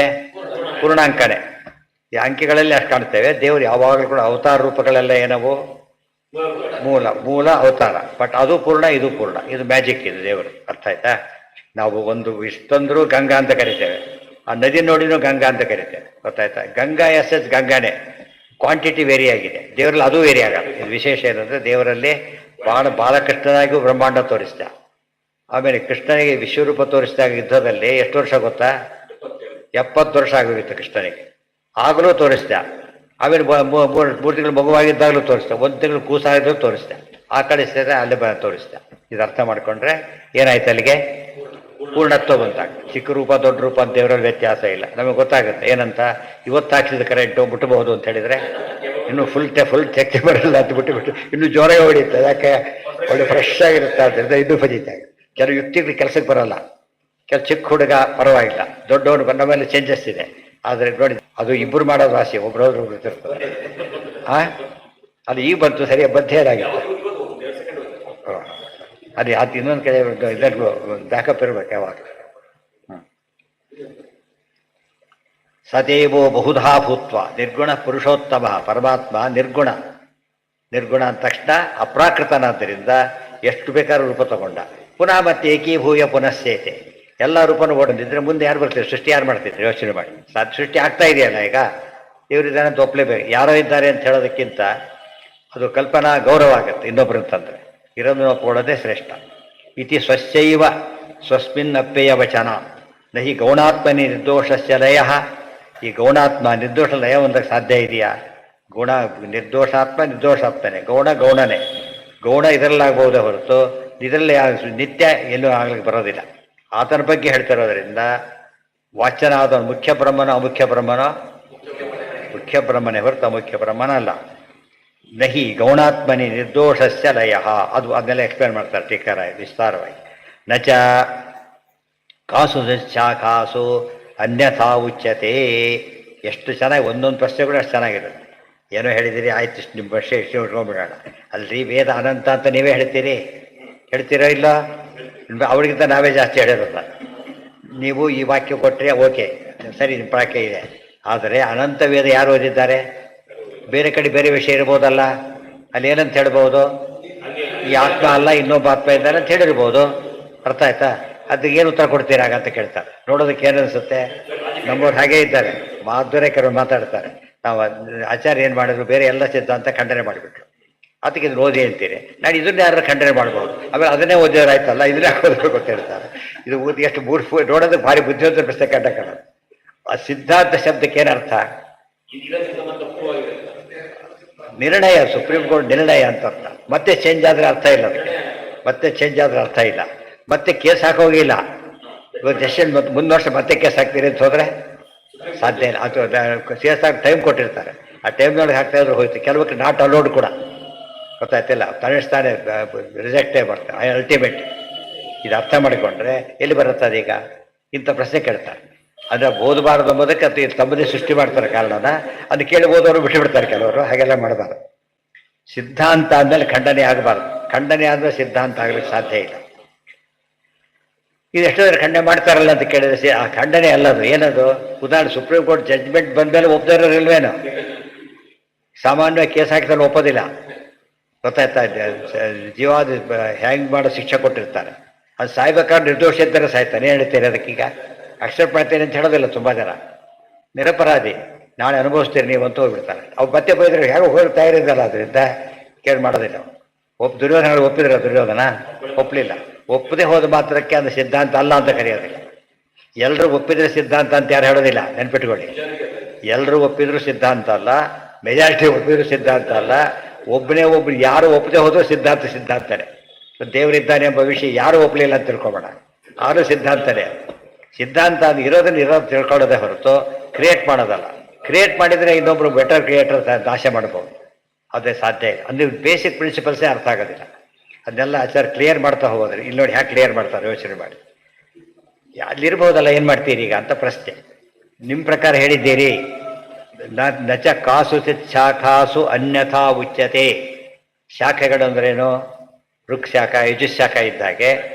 ಪೂರ್ಣಾಂಕನೇ. ಈ ಅಂಕಿಗಳಲ್ಲಿ ಅಷ್ಟು ಕಾಣ್ತೇವೆ. ದೇವರು ಯಾವಾಗಲೂ ಕೂಡ ಅವತಾರ ರೂಪಗಳೆಲ್ಲ ಏನವು? ಮೂಲ ಅವತಾರ. ಬಟ್ ಅದು ಪೂರ್ಣ, ಇದು ಪೂರ್ಣ. ಇದು ಮ್ಯಾಜಿಕ್, ಇದು ದೇವರು. ಅರ್ಥ ಆಯ್ತಾ? ನಾವು ಒಂದು ಇಷ್ಟಂದ್ರೂ ಗಂಗಾ ಅಂತ ಕರಿತೇವೆ, ಆ ನದಿ ನೋಡಿನೂ ಗಂಗಾ ಅಂತ ಕರಿತೇವೆ. ಗೊತ್ತಾಯ್ತಾ? ಗಂಗಾ ಎಸ್ ಗಂಗಾನೇ, ಕ್ವಾಂಟಿಟಿ ವೇರಿ ಆಗಿದೆ. ದೇವರಲ್ಲಿ ಅದು ವೇರಿ ಆಗಲ್ಲ. ಇದು ವಿಶೇಷ ಏನಂದರೆ ದೇವರಲ್ಲಿ ಬಾಲಕೃಷ್ಣನಾಗಿಯೂ ಬ್ರಹ್ಮಾಂಡ ತೋರಿಸ್ದ. ಆಮೇಲೆ ಕೃಷ್ಣನಿಗೆ ವಿಶ್ವರೂಪ ತೋರಿಸಿದಾಗ ಯುದ್ಧದಲ್ಲಿ ಎಷ್ಟು ವರ್ಷ ಗೊತ್ತಾ? 70 ವರ್ಷ ಆಗೋಗಿತ್ತು ಕೃಷ್ಣನಿಗೆ. ಆಗಲೂ ತೋರಿಸ್ದ. ಆಮೇಲೆ 3 ತಿಂಗಳು ಮಗುವಾಗಿದ್ದಾಗಲೂ ತೋರಿಸ್ದೆ, 1 ತಿಂಗಳು ಕೂಸಾಗಿದ್ರು ತೋರಿಸ್ದೆ. ಆ ಕಡೆ ಸೇರಿದ್ರೆ ಅಲ್ಲಿ ತೋರಿಸ್ದೆ. ಇದು ಅರ್ಥ ಮಾಡ್ಕೊಂಡ್ರೆ ಏನಾಯ್ತು? ಅಲ್ಲಿಗೆ ಪೂರ್ಣತ್ವ ಬಂತಾಗ. ಚಿಕ್ಕ ರೂಪ ದೊಡ್ಡ ರೂಪ ಅಂತ ದೇವರಲ್ಲಿ ವ್ಯತ್ಯಾಸ ಇಲ್ಲ. ನಮಗೆ ಗೊತ್ತಾಗುತ್ತೆ ಏನಂತ. ಇವತ್ತು ಹಾಕ್ಸಿದ ಕರೆಂಟು ಮುಟ್ಟಬಹುದು ಅಂತ ಹೇಳಿದರೆ ಇನ್ನೂ ಫುಲ್ ಶಕ್ತಿ ಬರಲ್ಲ ಅಂತ ಬಿಟ್ಟು ಇನ್ನೂ ಜೋರಾಗಿ ಹೊಡಿಯುತ್ತೆ. ಯಾಕೆ? ಒಳ್ಳೆ ಫ್ರೆಶ್ ಆಗಿರುತ್ತೆ. ಆದ್ದರಿಂದ ಇನ್ನೂ ಫಜಿತಾಗ. ಕೆಲವು ಯುಕ್ತಿಗಳು ಕೆಲಸಕ್ಕೆ ಬರೋಲ್ಲ. ಚಿಕ್ಕ ಹುಡುಗ ಪರವಾಗಿಲ್ಲ, ದೊಡ್ಡವರು ಬಂದ ಮೇಲೆ ಚೇಂಜಸ್ ಇದೆ. ಆದರೆ ನೋಡಿ, ಅದು ಇಬ್ಬರು ಮಾಡೋದು ಆಸೆ, ಒಬ್ರೊಬ್ರು ಗೊತ್ತಿರ್ತದೆ. ಅದು ಈಗ ಬಂತು ಸರಿಯಾಗಿ ಬದ್ಧೇರಾಗಿತ್ತು. ಅದೇ ಅದು ಇನ್ನೊಂದು ಕಡೆ ಇದನ್ನು ಬ್ಯಾಕಪ್ ಇರಬೇಕು ಯಾವಾಗ. ಸದೇವೋ ಬಹುಧಾ ಭೂತ್ವ ನಿರ್ಗುಣ ಪುರುಷೋತ್ತಮ. ಪರಮಾತ್ಮ ನಿರ್ಗುಣ. ನಿರ್ಗುಣ ಅಂದ ತಕ್ಷಣ ಅಪ್ರಾಕೃತನಾದ್ದರಿಂದ ಎಷ್ಟು ಬೇಕಾದ್ರೂ ರೂಪ ತಗೊಂಡ. ಪುನಃ ಮತ್ತೆ ಏಕೀಭೂಯ ಪುನಶ್ಚೇತೆ. ಎಲ್ಲ ರೂಪನೂ ಓಡೋದಿದ್ರೆ ಮುಂದೆ ಯಾರು ಬರ್ತಿದ್ರು? ಸೃಷ್ಟಿ ಯಾರು ಮಾಡ್ತಿದ್ರು? ಯೋಚನೆ ಮಾಡಿ. ಸೃಷ್ಟಿ ಆಗ್ತಾ ಇದೆಯಲ್ಲ ಈಗ. ಇವರಿದ್ದಾನೆ ಅಂತ ಒಪ್ಪಲೇಬೇಕು. ಯಾರೋ ಇದ್ದಾರೆ ಅಂತ ಹೇಳೋದಕ್ಕಿಂತ ಅದು ಕಲ್ಪನಾ ಗೌರವ ಆಗುತ್ತೆ ಇನ್ನೊಬ್ಬರಂತಂದ್ರೆ. ಇರೋದನ್ನು ಒಪ್ಕೊಳ್ಳೋದೇ ಶ್ರೇಷ್ಠ. ಇತಿ ಸ್ವಸ್ಯೈವ ಸ್ವಸ್ಮಿನ್ ಅಪ್ಯಯ ವಚನ ನಹಿ ಗೌಣಾತ್ಮನಿ ನಿರ್ದೋಷಸ್ಯ ಲಯ. ಈ ಗೌಣಾತ್ಮ ನಿರ್ದೋಷ ಲಯ ಹೊಂದಕ್ಕೆ ಸಾಧ್ಯ ಇದೆಯಾ? ಗುಣ ನಿರ್ದೋಷಾತ್ಮ ನಿರ್ದೋಷಾತ್ಮನೆ, ಗೌಣನೇ. ಗೌಣ ಇದರಲ್ಲಾಗಬಹುದೇ ಹೊರತು ಇದರಲ್ಲಿ ನಿತ್ಯ ಎಲ್ಲೂ ಆಗ್ಲಿಕ್ಕೆ ಬರೋದಿಲ್ಲ. ಆತನ ಬಗ್ಗೆ ಹೇಳ್ತಿರೋದ್ರಿಂದ ವಾಚನ ಆದವನು ಮುಖ್ಯ ಬ್ರಹ್ಮನೋ ಅಮುಖ್ಯ ಬ್ರಹ್ಮನೋ? ಮುಖ್ಯ ಬ್ರಹ್ಮನೇ ಹೊರತು ಅಮುಖ್ಯ ಬ್ರಹ್ಮನ ಅಲ್ಲ. ನಹಿ ಗೌಣಾತ್ಮನಿ ನಿರ್ದೋಷಸ್ಯ ಲಯ. ಅದು ಅದನ್ನೆಲ್ಲ ಎಕ್ಸ್ಪ್ಲೇನ್ ಮಾಡ್ತಾರೆ ಟೀಕಾರ ವಿಸ್ತಾರವಾಗಿ. ನಚ ಕಾಸು ಶಾಖಾಸು ಅನ್ಯಥಾ ಉಚ್ಯತೆ. ಎಷ್ಟು ಚೆನ್ನಾಗಿ ಒಂದೊಂದು ಪ್ರಶ್ನೆ ಕೂಡ ಅಷ್ಟು ಚೆನ್ನಾಗಿರುತ್ತೆ. ಏನೋ ಹೇಳಿದಿರಿ, ಆಯ್ತು ಇಷ್ಟು ನಿಮ್ಮ ಪ್ರಶ್ನೆ ಇಷ್ಟು ಉಟ್ಕೊಂಡ್ಬಿಡೋಣ. ಅಲ್ರಿ ವೇದ ಅನಂತ ಅಂತ ನೀವೇ ಹೇಳ್ತೀರೋ ಇಲ್ಲ? ಅವರಿಗಿಂತ ನಾವೇ ಜಾಸ್ತಿ ಹೇಳಿರೋಲ್ಲ. ನೀವು ಈ ವಾಕ್ಯ ಕೊಟ್ಟರೆ ಓಕೆ ಸರಿ, ನಿಮ್ಮ ವಾಕ್ಯ ಇದೆ. ಆದರೆ ಅನಂತ ವೇದ ಯಾರು ಓದಿದ್ದಾರೆ? ಬೇರೆ ಕಡೆ ಬೇರೆ ವಿಷಯ ಇರ್ಬೋದಲ್ಲ. ಅಲ್ಲಿ ಏನಂತ ಹೇಳ್ಬೋದು? ಈ ಆತ್ಮ ಅಲ್ಲ ಇನ್ನೊಬ್ಬ ಆತ್ಮ ಇದ್ದಾರೆ ಅಂತ ಹೇಳಿರ್ಬೋದು. ಅರ್ಥ ಆಯ್ತಾ? ಅದಕ್ಕೆ ಏನು ಉತ್ತರ ಕೊಡ್ತೀರಾ ಅಂತ ಕೇಳ್ತಾರೆ. ನೋಡೋದಕ್ಕೆ ಏನು ಅನಿಸುತ್ತೆ? ನಮ್ಮವ್ರು ಹಾಗೇ ಇದ್ದಾರೆ, ಮಾಧುರ್ಯ ಕೆಲವರು ಮಾತಾಡ್ತಾರೆ. ನಾವು ಆಚಾರ್ಯ ಏನು ಮಾಡಿದ್ರು, ಬೇರೆ ಎಲ್ಲ ಸಿದ್ಧಾಂತ ಖಂಡನೆ ಮಾಡಿಬಿಟ್ರು. ಅದಕ್ಕೆ ಇದನ್ನು ಓದಿ ಅಂತೀರಿ. ನಾನು ಇದನ್ನ ಯಾರು ಖಂಡನೆ ಮಾಡ್ಬೋದು. ಆಮೇಲೆ ಅದನ್ನೇ ಓದಿದ್ರಾಯ್ತಲ್ಲ, ಇದನ್ನೇ ಓದಬೇಕು ಗೊತ್ತಿರ್ತಾರೆ. ಇದು ಓದಿ ಎಷ್ಟು ನೋಡೋದಕ್ಕೆ ಭಾರಿ ಬುದ್ಧಿವಂತ ಪ್ರಶ್ನೆ ಕಂಡಕೊಳ್ಳೋದು. ಆ ಸಿದ್ಧಾಂತ ಶಬ್ದಕ್ಕೆ ಏನರ್ಥ? ನಿರ್ಣಯ, ಸುಪ್ರೀಂ ಕೋರ್ಟ್ ನಿರ್ಣಯ ಅಂತ ಅರ್ಥ. ಮತ್ತೆ ಚೇಂಜ್ ಆದರೆ ಅರ್ಥ ಇಲ್ಲ ಅದಕ್ಕೆ, ಮತ್ತೆ ಚೇಂಜ್ ಆದರೆ ಅರ್ಥ ಇಲ್ಲ. ಮತ್ತೆ ಕೇಸ್ ಹಾಕೋಗಿಲ್ಲ, ಇವತ್ತು ಜಸ್ಟಿಸ್ ಮತ್ತೆ ಮುಂದೆ ವರ್ಷ ಮತ್ತೆ ಕೇಸ್ ಹಾಕ್ತೀರಿ ಅಂತ ಹೋದರೆ ಸಾಧ್ಯ ಇಲ್ಲ. ಅದು ಕೇಸ್ ಹಾಕಿ ಟೈಮ್ ಕೊಟ್ಟಿರ್ತಾರೆ, ಆ ಟೈಮ್ನೊಳಗೆ ಹಾಕ್ತಾ ಇದ್ರು ಹೋಯ್ತು. ಕೆಲವಕ್ಕೆ ನಾಟ್ ಅಲೋಡ್ ಕೂಡ, ಗೊತ್ತಾಯ್ತಿಲ್ಲ, ತಾನೇ ರಿಜೆಕ್ಟೇ ಮಾಡ್ತಾರೆ ಅಲ್ಟಿಮೇಟ್. ಇದು ಅರ್ಥ ಮಾಡಿಕೊಂಡ್ರೆ ಎಲ್ಲಿ ಬರುತ್ತೆ ಅದೀಗ? ಇಂಥ ಪ್ರಶ್ನೆ ಕೇಳ್ತಾರೆ. ಅಂದರೆ ಓದಬಾರದು ಎಂಬುದಕ್ಕೆ ಅದು ತಮ್ಮದೇ ಸೃಷ್ಟಿ ಮಾಡ್ತಾರೆ ಕಾರಣನ. ಅದು ಕೇಳಿ ಓದೋರು ಬಿಟ್ಟುಬಿಡ್ತಾರೆ ಕೆಲವರು. ಹಾಗೆಲ್ಲ ಮಾಡಬಾರ್ದು. ಸಿದ್ಧಾಂತ ಆದಮೇಲೆ ಖಂಡನೆ ಆಗಬಾರ್ದು. ಖಂಡನೆ ಆದಮೇಲೆ ಸಿದ್ಧಾಂತ ಆಗಲಿಕ್ಕೆ ಸಾಧ್ಯ ಇಲ್ಲ. ಇದು ಎಷ್ಟೋ ಖಂಡನೆ ಮಾಡ್ತಾರಲ್ಲ ಅಂತ ಕೇಳಿದ್ರೆ ಆ ಖಂಡನೆ ಅಲ್ಲದು. ಏನದು? ಉದಾಹರಣೆ, ಸುಪ್ರೀಂ ಕೋರ್ಟ್ ಜಡ್ಜ್ಮೆಂಟ್ ಬಂದಮೇಲೆ ಒಪ್ಪದೇ ಇರೋರಿಲ್ವೇನೋ? ಸಾಮಾನ್ಯವಾಗಿ ಕೇಸ್ ಹಾಕಿದಲ್ಲಿ ಒಪ್ಪೋದಿಲ್ಲ, ಗೊತ್ತಾಯ್ತಾ? ಜೀವಾದ ಹ್ಯಾಂಗ್ ಮಾಡೋ ಶಿಕ್ಷೆ ಕೊಟ್ಟಿರ್ತಾರೆ. ಅದು ಸಾಯ್ಬೇಕಾದ್ರೆ ನಿರ್ದೋಷ ಇದ್ದರೆ ಸಾಯ್ತಾನೆ. ಏನು ಹೇಳ್ತೀರಿ ಅದಕ್ಕೀಗ? ಅಕ್ಸೆಪ್ಟ್ ಮಾಡ್ತೇನೆ ಅಂತ ಹೇಳೋದಿಲ್ಲ ತುಂಬ ಜನ. ನಿರಪರಾಧಿ, ನಾಳೆ ಅನುಭವಿಸ್ತೀರಿ ನೀವು ಅಂತ ಹೋಗ್ಬಿಡ್ತಾರೆ. ಅವ್ರು ಮತ್ತೆ ಬೈದ್ರೆ ಹೇಗೆ ಹೋಗಿ ತಯಾರಿದ್ದಲ್ಲ, ಅದರಿಂದ ಕೇಳಿ ಮಾಡೋದಿಲ್ಲ. ದುರ್ಯೋಧನ ಒಪ್ಪಿದ್ರೆ ದುರ್ಯೋಧನ ಒಪ್ಪಲಿಲ್ಲ. ಒಪ್ಪದೆ ಹೋದ ಮಾತ್ರಕ್ಕೆ ಅದು ಸಿದ್ಧಾಂತ ಅಲ್ಲ ಅಂತ ಕರೆಯೋದಿಲ್ಲ. ಎಲ್ಲರೂ ಒಪ್ಪಿದ್ರೆ ಸಿದ್ಧಾಂತ ಅಂತ ಯಾರು ಹೇಳೋದಿಲ್ಲ, ನೆನ್ಪಿಟ್ಕೊಳ್ಳಿ. ಎಲ್ಲರೂ ಒಪ್ಪಿದ್ರು ಸಿದ್ಧಾಂತ ಅಲ್ಲ, ಮೆಜಾರಿಟಿ ಒಪ್ಪಿದ್ರು ಸಿದ್ಧಾಂತ ಅಲ್ಲ. ಒಬ್ಬನೇ ಒಬ್ರು ಯಾರು ಒಪ್ಪದೆ ಹೋದ್ರು ಸಿದ್ಧಾಂತನೇ. ದೇವರಿದ್ದಾನೆ ಎಂಬ ವಿಷಯ ಯಾರು ಒಪ್ಪಲಿಲ್ಲ ಅಂತ ತಿಳ್ಕೊಬೇಡ, ಆರು ಸಿದ್ಧಾಂತನೇ. ಸಿದ್ಧಾಂತ ಅದು ಇರೋದು ತಿಳ್ಕೊಳ್ಳೋದೇ ಹೊರತು ಕ್ರಿಯೇಟ್ ಮಾಡೋದಲ್ಲ. ಕ್ರಿಯೇಟ್ ಮಾಡಿದರೆ ಇನ್ನೊಬ್ರು ಬೆಟರ್ ಕ್ರಿಯೇಟರ್ ನಾಶ ಮಾಡ್ಬೋದು, ಅದೇ ಸಾಧ್ಯ ಇಲ್ಲ. ಅಂದರೆ ಬೇಸಿಕ್ ಪ್ರಿನ್ಸಿಪಲ್ಸೇ ಅರ್ಥ ಆಗೋದಿಲ್ಲ. ಅದನ್ನೆಲ್ಲ ಆಚಾರ ಕ್ಲಿಯರ್ ಮಾಡ್ತಾ ಹೋಗೋದ್ರೆ ಇಲ್ಲಿ ನೋಡಿ ಹ್ಯಾಕೆ ಕ್ಲಿಯರ್ ಮಾಡ್ತಾರೆ ಯೋಚನೆ ಮಾಡಿ. ಅಲ್ಲಿರ್ಬೋದಲ್ಲ, ಏನು ಮಾಡ್ತೀರಿ ಈಗ ಅಂತ ಪ್ರಶ್ನೆ. ನಿಮ್ಮ ಪ್ರಕಾರ ಹೇಳಿದ್ದೀರಿ, ನಚ ಕಾಸು ಶಾಖಾಸು ಅನ್ಯಥಾ ಉಚ್ಯತೆ. ಶಾಖೆಗಳು ಅಂದ್ರೇನು? ವೃಕ್ಷಾಖ, ಯಜುಶಾಖ ಇದ್ದಾಗೆ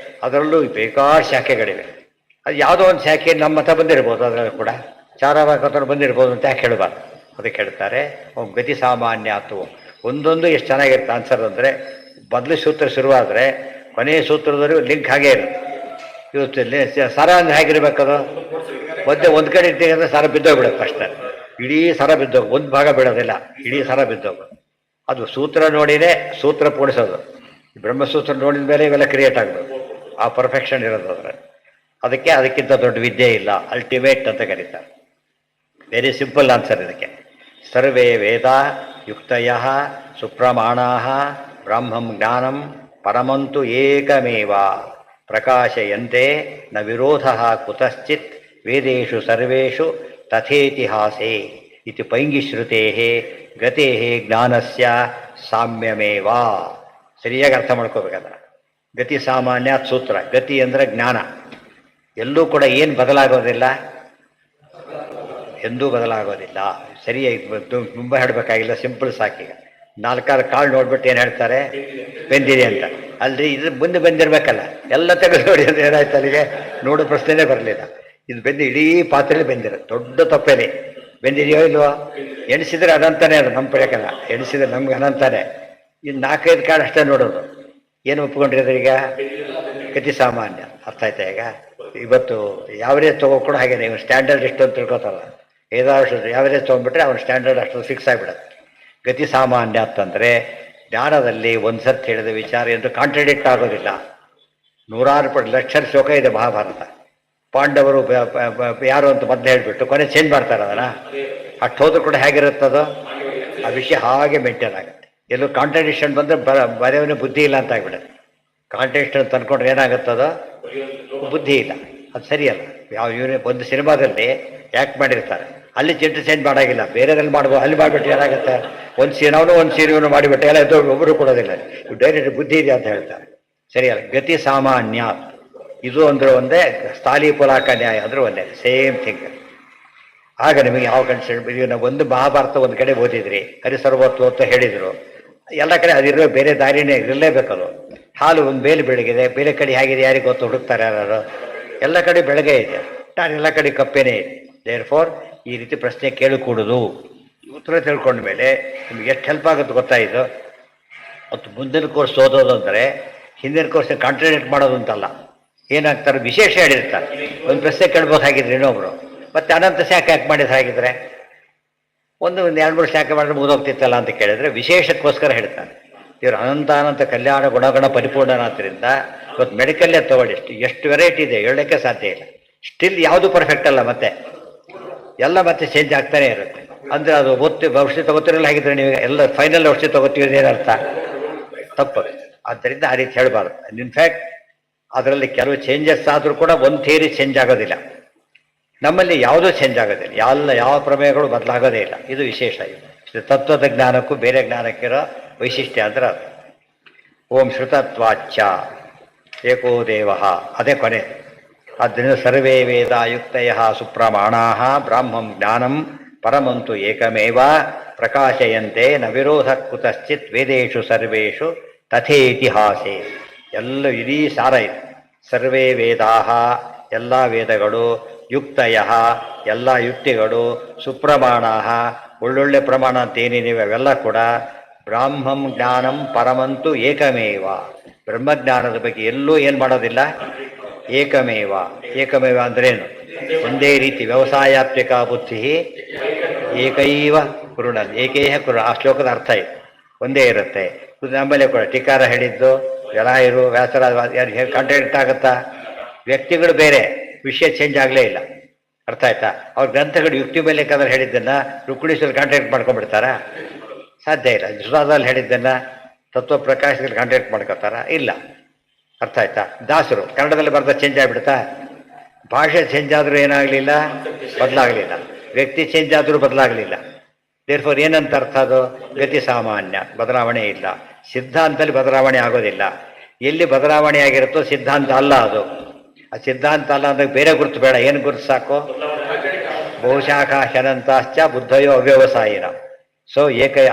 ಅದರಲ್ಲೂ ಬೇಕಾದ ಶಾಖೆಗಳಿವೆ. ಅದು ಯಾವುದೋ ಒಂದು ಶಾಖೆ ನಮ್ಮ ಮತ ಬಂದಿರ್ಬೋದು, ಅದರಲ್ಲೂ ಕೂಡ ಚಾರವಾಕರು ಬಂದಿರ್ಬೋದು ಅಂತ ಯಾಕೆ ಹೇಳಬಾರ್ದು? ಅದಕ್ಕೆ ಹೇಳ್ತಾರೆ ಗತಿ ಸಾಮಾನ್ಯ ಅಥವಾ ಒಂದೊಂದು ಎಷ್ಟು ಚೆನ್ನಾಗಿರುತ್ತೆ ಆನ್ಸರ್ ಅಂದರೆ, ಮೊದಲು ಸೂತ್ರ ಶುರುವಾದರೆ ಕೊನೆಯ ಸೂತ್ರದವರೆಗೂ ಲಿಂಕ್ ಹಾಗೇ ಇರುತ್ತೆ. ಇವತ್ತು ಸರ ಅಂದರೆ ಹೇಗಿರ್ಬೇಕದು? ಒಂದು ಕಡೆ ಇರ್ತೀವಿ ಅಂದರೆ ಸರ ಬಿದ್ದೋಗ್ಬಿಡುತ್ತೆ ಅಷ್ಟೇ. ಇಡೀ ಸರ ಬಿದ್ದೋಗ, ಒಂದು ಭಾಗ ಬಿಡೋದಿಲ್ಲ, ಇಡೀ ಸರ ಬಿದ್ದೋಗೋದು. ಅದು ಸೂತ್ರ ನೋಡಿನೇ ಸೂತ್ರ ಪೂಡಿಸೋದು. ಬ್ರಹ್ಮಸೂತ್ರ ನೋಡಿದ ಮೇಲೆ ಇವೆಲ್ಲ ಕ್ರಿಯೇಟ್ ಆಗ್ಬೋದು. ಆ ಪರ್ಫೆಕ್ಷನ್ ಇರೋದು ಅದರ. ಅದಕ್ಕಿಂತ ದೊಡ್ಡ ವಿದ್ಯೆ ಇಲ್ಲ, ಅಲ್ಟಿಮೇಟ್ ಅಂತ ಕರೀತಾರೆ. ವೆರಿ ಸಿಂಪಲ್ ಆನ್ಸರ್ ಇದಕ್ಕೆ. ಸರ್ವೇ ವೇದ ಯುಕ್ತಯ ಸುಪ್ರಮಾಣಾ ಬ್ರಾಹ್ಮಂ ಜ್ಞಾನಂ ಪರಮಂತು ಏಕಮೇವ ಪ್ರಕಾಶಯಂತೆ ನ ವಿರೋಧ ಕುತಶ್ಚಿತ್ ವೇದೇಶು ಸರ್ವೇಷು ತಥೇತಿಹಾಸೇ ಇತಿ ಪೈಂಗಿಶ್ರುತೆ ಗತೆ ಜ್ಞಾನಸ್ಯ ಸಾಮ್ಯಮೇವ. ಸರಿಯಾಗಿ ಅರ್ಥ ಮಾಡ್ಕೋಬೇಕಂದ್ರೆ ಗತಿ ಸಾಮಾನ್ಯ ಸೂತ್ರ. ಗತಿ ಅಂದರೆ ಜ್ಞಾನ. ಎಲ್ಲೂ ಕೂಡ ಏನು ಬದಲಾಗೋದಿಲ್ಲ, ಎಂದೂ ಬದಲಾಗೋದಿಲ್ಲ. ಸರಿಯಾಗಿ ತುಂಬ ಹೇಳಬೇಕಾಗಿಲ್ಲ, ಸಿಂಪಲ್ ಸಾಕೀಗ. 4-6 ಕಾಳು ನೋಡ್ಬಿಟ್ಟು ಏನು ಹೇಳ್ತಾರೆ? ಬೆಂದಿದೆ ಅಂತ. ಅಲ್ರಿ ಇದು ಮುಂದೆ ಬಂದಿರಬೇಕಲ್ಲ, ಎಲ್ಲ ತೆಗೆದು ನೋಡಿ ಅಂತ ಏನಾಯ್ತು ಅಲ್ಲಿಗೆ? ನೋಡೋ ಪ್ರಶ್ನೆನೇ ಬರಲಿಲ್ಲ. ಇದು ಬೆಂದು ಇಡೀ ಪಾತ್ರೆಯಲ್ಲಿ ಬೆಂದಿರೋದು ದೊಡ್ಡ ತಪ್ಪೇನೆ. ಬೆಂದಿದೆಯೋ ಇಲ್ವೋ? ಎಣಿಸಿದ್ರೆ ಅನಂತಾನೆ, ಅದು ನಮ್ಮ ಪಡೆಯಕ್ಕಲ್ಲ. ಎಣಿಸಿದ್ರೆ ನಮ್ಗೆ ಅನಂತಾನೆ. ಇನ್ನು 4-5 ಕಾಳು ಅಷ್ಟೇ ನೋಡೋದು. ಏನು ಒಪ್ಕೊಂಡಿರೋದು ಈಗ? ಗತಿ ಸಾಮಾನ್ಯ. ಅರ್ಥ ಆಯ್ತಾ ಈಗ? ಇವತ್ತು ಯಾವರೇಜ್ ತೊಗೋ ಕೂಡ ಹಾಗೇನೆ. ಇವ್ನು ಸ್ಟ್ಯಾಂಡರ್ಡ್ ಎಷ್ಟು ಅಂತ ತಿಳ್ಕೊತಾರಲ್ಲ, ಯಾವರೇಜ್ ತೊಗೊಂಡ್ಬಿಟ್ರೆ ಅವ್ನ ಸ್ಟ್ಯಾಂಡರ್ಡ್ ಅಷ್ಟು ಫಿಕ್ಸ್ ಆಗಿಬಿಡುತ್ತೆ. ಗತಿ ಸಾಮಾನ್ಯ ಅಂತಂದರೆ ಜ್ಞಾನದಲ್ಲಿ ಒಂದು ಸರ್ತಿ ಹೇಳಿದ ವಿಚಾರ ಎಂದು ಕಾಂಟ್ರಡಿಕ್ಟ್ ಆಗೋದಿಲ್ಲ. 100 ಲಕ್ಷ ಶ್ಲೋಕ ಇದೆ ಮಹಾಭಾರತ. ಪಾಂಡವರು ಯಾರು ಅಂತ ಮೊದಲು ಹೇಳಿಬಿಟ್ಟು ಕೊನೆ ಚೇಂಜ್ ಮಾಡ್ತಾರೆ ಅದನ್ನು. ಅಷ್ಟು ಹೋದ್ರೂ ಕೂಡ ಹೇಗಿರುತ್ತದೋ ಆ ವಿಷಯ ಹಾಗೆ ಮೇಂಟೈನ್ ಆಗುತ್ತೆ. ಎಲ್ಲೂ ಕಾಂಟ್ರಡಿಕ್ಷನ್ ಬಂದರೆ ಬರೆಯವನೇ ಬುದ್ಧಿ ಇಲ್ಲ ಅಂತ ಆಗ್ಬಿಡುತ್ತೆ. ಕಾಂಟ್ರಡಿಕ್ಷನ್ ತಂದ್ಕೊಂಡ್ರೆ ಏನಾಗುತ್ತದೋ ಬುದ್ಧಿ ಇಲ್ಲ, ಅದು ಸರಿಯಲ್ಲ. ಇವನೇ ಒಂದು ಸಿನಿಮಾದಲ್ಲಿ ಆ್ಯಕ್ಟ್ ಮಾಡಿರ್ತಾರೆ, ಅಲ್ಲಿ ಚೇಂಜ್ ಮಾಡೋಂಗಿಲ್ಲ, ಬೇರೆದಲ್ಲಿ ಮಾಡ್ಬೋದು. ಅಲ್ಲಿ ಮಾಡಿಬಿಟ್ಟು ಏನಾಗುತ್ತೆ? ಒಂದು ಸೀನವನು ಒಂದು ಸೀನಿಯವನು ಮಾಡಿಬಿಟ್ಟು ಎಲ್ಲ ಎದ್ದು ಒಬ್ಬರು ಕೊಡೋದಿಲ್ಲ. ಡೈರೆಕ್ಟ್ ಬುದ್ಧಿ ಇದೆ ಅಂತ ಹೇಳ್ತಾರೆ. ಸರಿಯಲ್ಲ. ಗತಿ ಸಾಮಾನ್ಯ ಇದು ಅಂದ್ರೆ ಒಂದೇ, ಸ್ಥಾಲಿ ಪುಲಾಕ ನ್ಯಾಯ ಅಂದ್ರೆ ಒಂದೇ, ಸೇಮ್ ಥಿಂಗ್. ಆಗ ನಿಮಗೆ ಯಾವ ಕನ್ಸೆಂಟ್? ಒಂದು ಮಹಾಭಾರತ ಒಂದು ಕಡೆ ಓದಿದ್ರಿ, ಹರಿಸರ್ವತ್ವ ಅಂತ ಹೇಳಿದರು. ಎಲ್ಲ ಕಡೆ ಅದಿರೋ ಬೇರೆ ದಾರಿನೇ ಇರಲೇಬೇಕದು. ಹಾಲು ಒಂದು ಬೇಲೆ ಬೆಳಗಿದೆ, ಬೇರೆ ಕಡೆ ಹೇಗಿದೆ ಯಾರಿಗೆ ಗೊತ್ತು? ಹುಡುಕ್ತಾರೆ ಯಾರು? ಎಲ್ಲ ಕಡೆ ಬೆಳಗ್ಗೆ ಇದೆ, ನಾನು ಎಲ್ಲ ಕಡೆ ಕಪ್ಪೇನೇ ಇದೆ. ದೇರ್ಫೋರ್ ಈ ರೀತಿ ಪ್ರಶ್ನೆ ಕೇಳಿಕೊಡೋದು. ಉತ್ತರ ತಿಳ್ಕೊಂಡ ಮೇಲೆ ನಿಮ್ಗೆ ಎಷ್ಟು ಹೆಲ್ಪ್ ಆಗುತ್ತೆ ಗೊತ್ತಾಯಿತು. ಮತ್ತು ಮುಂದಿನ ಕೋರ್ಸ್ ಓದೋದು ಅಂದರೆ ಹಿಂದಿನ ಕೋರ್ಸ್ನ ಕಾಂಟ್ರಡಿಕ್ಟ್ ಮಾಡೋದು ಅಂತಲ್ಲ. ಏನಾಗ್ತಾರೆ? ವಿಶೇಷ ಹೇಳಿರ್ತಾರೆ. ಒಂದು ಪ್ರಶ್ನೆ ಕೇಳ್ಬೋದು ಹಾಗಿದ್ರೆ ಇನ್ನೊಬ್ರು, ಮತ್ತೆ ಅನಂತ ಶಾಖೆ ಯಾಕೆ ಮಾಡಿದ್ರೆ ಹಾಗಿದ್ರೆ ಒಂದು 2-3 ಶಾಖೆ ಮಾಡಿದ್ರೆ ಮುಗಿದೋಗ್ತಿತ್ತಲ್ಲ ಅಂತ ಕೇಳಿದ್ರೆ ವಿಶೇಷಕ್ಕೋಸ್ಕರ ಹೇಳ್ತಾರೆ. ಇವರು ಅನಂತ ಕಲ್ಯಾಣ ಗುಣಗಣ ಪರಿಪೂರ್ಣನಾದ್ರಿಂದ ಇವತ್ತು ಮೆಡಿಕಲ್ಲೇ ತಗೊಳ್ಳಿ, ಎಷ್ಟು ವೆರೈಟಿ ಇದೆ ಹೇಳೋಕ್ಕೆ ಸಾಧ್ಯ ಇಲ್ಲ. ಸ್ಟಿಲ್ ಯಾವುದು ಪರ್ಫೆಕ್ಟ್ ಅಲ್ಲ, ಮತ್ತೆ ಎಲ್ಲ ಮತ್ತೆ ಚೇಂಜ್ ಆಗ್ತಾನೆ ಇರುತ್ತೆ. ಅಂದರೆ ಅದು ಔಷಧಿ ತಗೋತಿರಲ್ಲ ಹಾಗಿದ್ರೆ ನೀವು ಎಲ್ಲ ಫೈನಲ್ ಔಷಧಿ ತಗೋತೀವಿ ಏನರ್ಥ ತಪ್ಪು. ಆದ್ದರಿಂದ ಆ ರೀತಿ ಹೇಳಬಾರ್ದು. ಇನ್ಫ್ಯಾಕ್ಟ್ ಅದರಲ್ಲಿ ಕೆಲವು ಚೇಂಜಸ್ ಆದರೂ ಕೂಡ ಒಂದು ಥಿಯರಿ ಚೇಂಜ್ ಆಗೋದಿಲ್ಲ. ನಮ್ಮಲ್ಲಿ ಯಾವುದೂ ಚೇಂಜ್ ಆಗೋದಿಲ್ಲ, ಯಾವ ಪ್ರಮೇಯಗಳು ಬದಲಾಗೋದೇ ಇಲ್ಲ. ಇದು ವಿಶೇಷ. ಇದು ತತ್ವದ ಜ್ಞಾನಕ್ಕೂ ಬೇರೆ ಜ್ಞಾನಕ್ಕಿರೋ ವೈಶಿಷ್ಟ್ಯ ಅಂದ್ರೆ ಅದು. ಓಂ ಶ್ರುತತ್ವಾಚ್ಯ ಏಕೋ ದೇವ, ಅದೇ ಕೊನೆ. ಆದ್ದರಿಂದ ಸರ್ವೇ ವೇದ ಯುಕ್ತಯ ಸುಪ್ರಮಾಣಾ ಬ್ರಾಹ್ಮಂ ಜ್ಞಾನಂ ಪರಮಂತು ಏಕಮೇವ ಪ್ರಕಾಶಯಂತೆ ನ ವಿರೋಧ ಕುತಶ್ಚಿತ್ ವೇದೇಶು ಸರ್ವೇಷು ತಥೇತಿಹಾಸೆ. ಎಲ್ಲ ಇಡೀ ಸಾರ ಇದೆ. ಸರ್ವೇ ವೇದಾ, ಎಲ್ಲ ವೇದಗಳು, ಯುಕ್ತಯ, ಎಲ್ಲ ಯುಕ್ತಿಗಳು, ಸುಪ್ರಮಾಣ, ಒಳ್ಳೊಳ್ಳೆ ಪ್ರಮಾಣ ಅಂತ ಏನೇನಿವೆ ಅವೆಲ್ಲ ಕೂಡ ಬ್ರಾಹ್ಮಂ ಜ್ಞಾನಂ ಪರಮಂತು ಏಕಮೇವ. ಬ್ರಹ್ಮಜ್ಞಾನದ ಬಗ್ಗೆ ಎಲ್ಲೂ ಏನು ಮಾಡೋದಿಲ್ಲ, ಏಕಮೇವ. ಏಕಮೇವ ಅಂದ್ರೇನು? ಒಂದೇ ರೀತಿ. ವ್ಯವಸಾಯಾತ್ಮಿಕ ಬುದ್ಧಿ ಏಕೈವ ಕುರುಣನ್, ಏಕೈಹ ಕುರುಣ. ಆ ಶ್ಲೋಕದ ಅರ್ಥ ಇದೆ, ಒಂದೇ ಇರುತ್ತೆ. ನಮ್ಮಲ್ಲೇ ಕೂಡ ಟೀಕಾರ ಹೇಳಿದ್ದು ಜಲಾಯರು ವ್ಯಾಸರ ಕಾಂಟ್ರಾಕ್ಟ್ ಆಗುತ್ತಾ? ವ್ಯಕ್ತಿಗಳು ಬೇರೆ, ವಿಷಯ ಚೇಂಜ್ ಆಗಲೇ ಇಲ್ಲ. ಅರ್ಥ ಆಯ್ತಾ? ಅವ್ರ ಗ್ರಂಥಗಳು ಯುಕ್ತಿ ಮೇಲೆ ಕದರ್ ಹೇಳಿದ್ದನ್ನು ರುಕ್ಮಿಣೀಶ್ವರ ಕಾಂಟ್ರಾಕ್ಟ್ ಮಾಡ್ಕೊಂಡ್ಬಿಡ್ತಾರಾ? ಸಾಧ್ಯ ಇಲ್ಲ. ಸುಧಾದಲ್ಲಿ ಹೇಳಿದ್ದನ್ನು ತತ್ವ ಪ್ರಕಾಶದಲ್ಲಿ ಕಾಂಟ್ರಾಕ್ಟ್ ಮಾಡ್ಕೊತಾರ? ಇಲ್ಲ. ಅರ್ಥ ಆಯ್ತಾ? ದಾಸರು ಕನ್ನಡದಲ್ಲಿ ಬರ್ದ ಚೇಂಜ್ ಆಗಿಬಿಡ್ತಾ? ಭಾಷೆ ಚೇಂಜ್ ಆದರೂ ಏನಾಗಲಿಲ್ಲ, ಬದಲಾಗಲಿಲ್ಲ. ವ್ಯಕ್ತಿ ಚೇಂಜ್ ಆದರೂ ಬದಲಾಗಲಿಲ್ಲ. ದೇರ್ಫೋರ್ ಏನಂತ ಅರ್ಥ? ಅದು ಗತಿ ಸಾಮಾನ್ಯ, ಬದಲಾವಣೆ ಇಲ್ಲ. ಸಿದ್ಧಾಂತದಲ್ಲಿ ಬದಲಾವಣೆ ಆಗೋದಿಲ್ಲ. ಎಲ್ಲಿ ಬದಲಾವಣೆ ಆಗಿರುತ್ತೋ ಸಿದ್ಧಾಂತ ಅಲ್ಲ ಅದು. ಆ ಸಿದ್ಧಾಂತ ಅಲ್ಲ ಅಂದಾಗ ಬೇರೆ ಗುರುತು ಬೇಡ. ಏನು ಗುರುತು ಸಾಕು? ಬಹುಶಾಖಾ ಶನಂತಾಶ್ಚ ಬುದ್ಧಯೋ ಅವ್ಯವಸಾಯಿನ. ಸೊ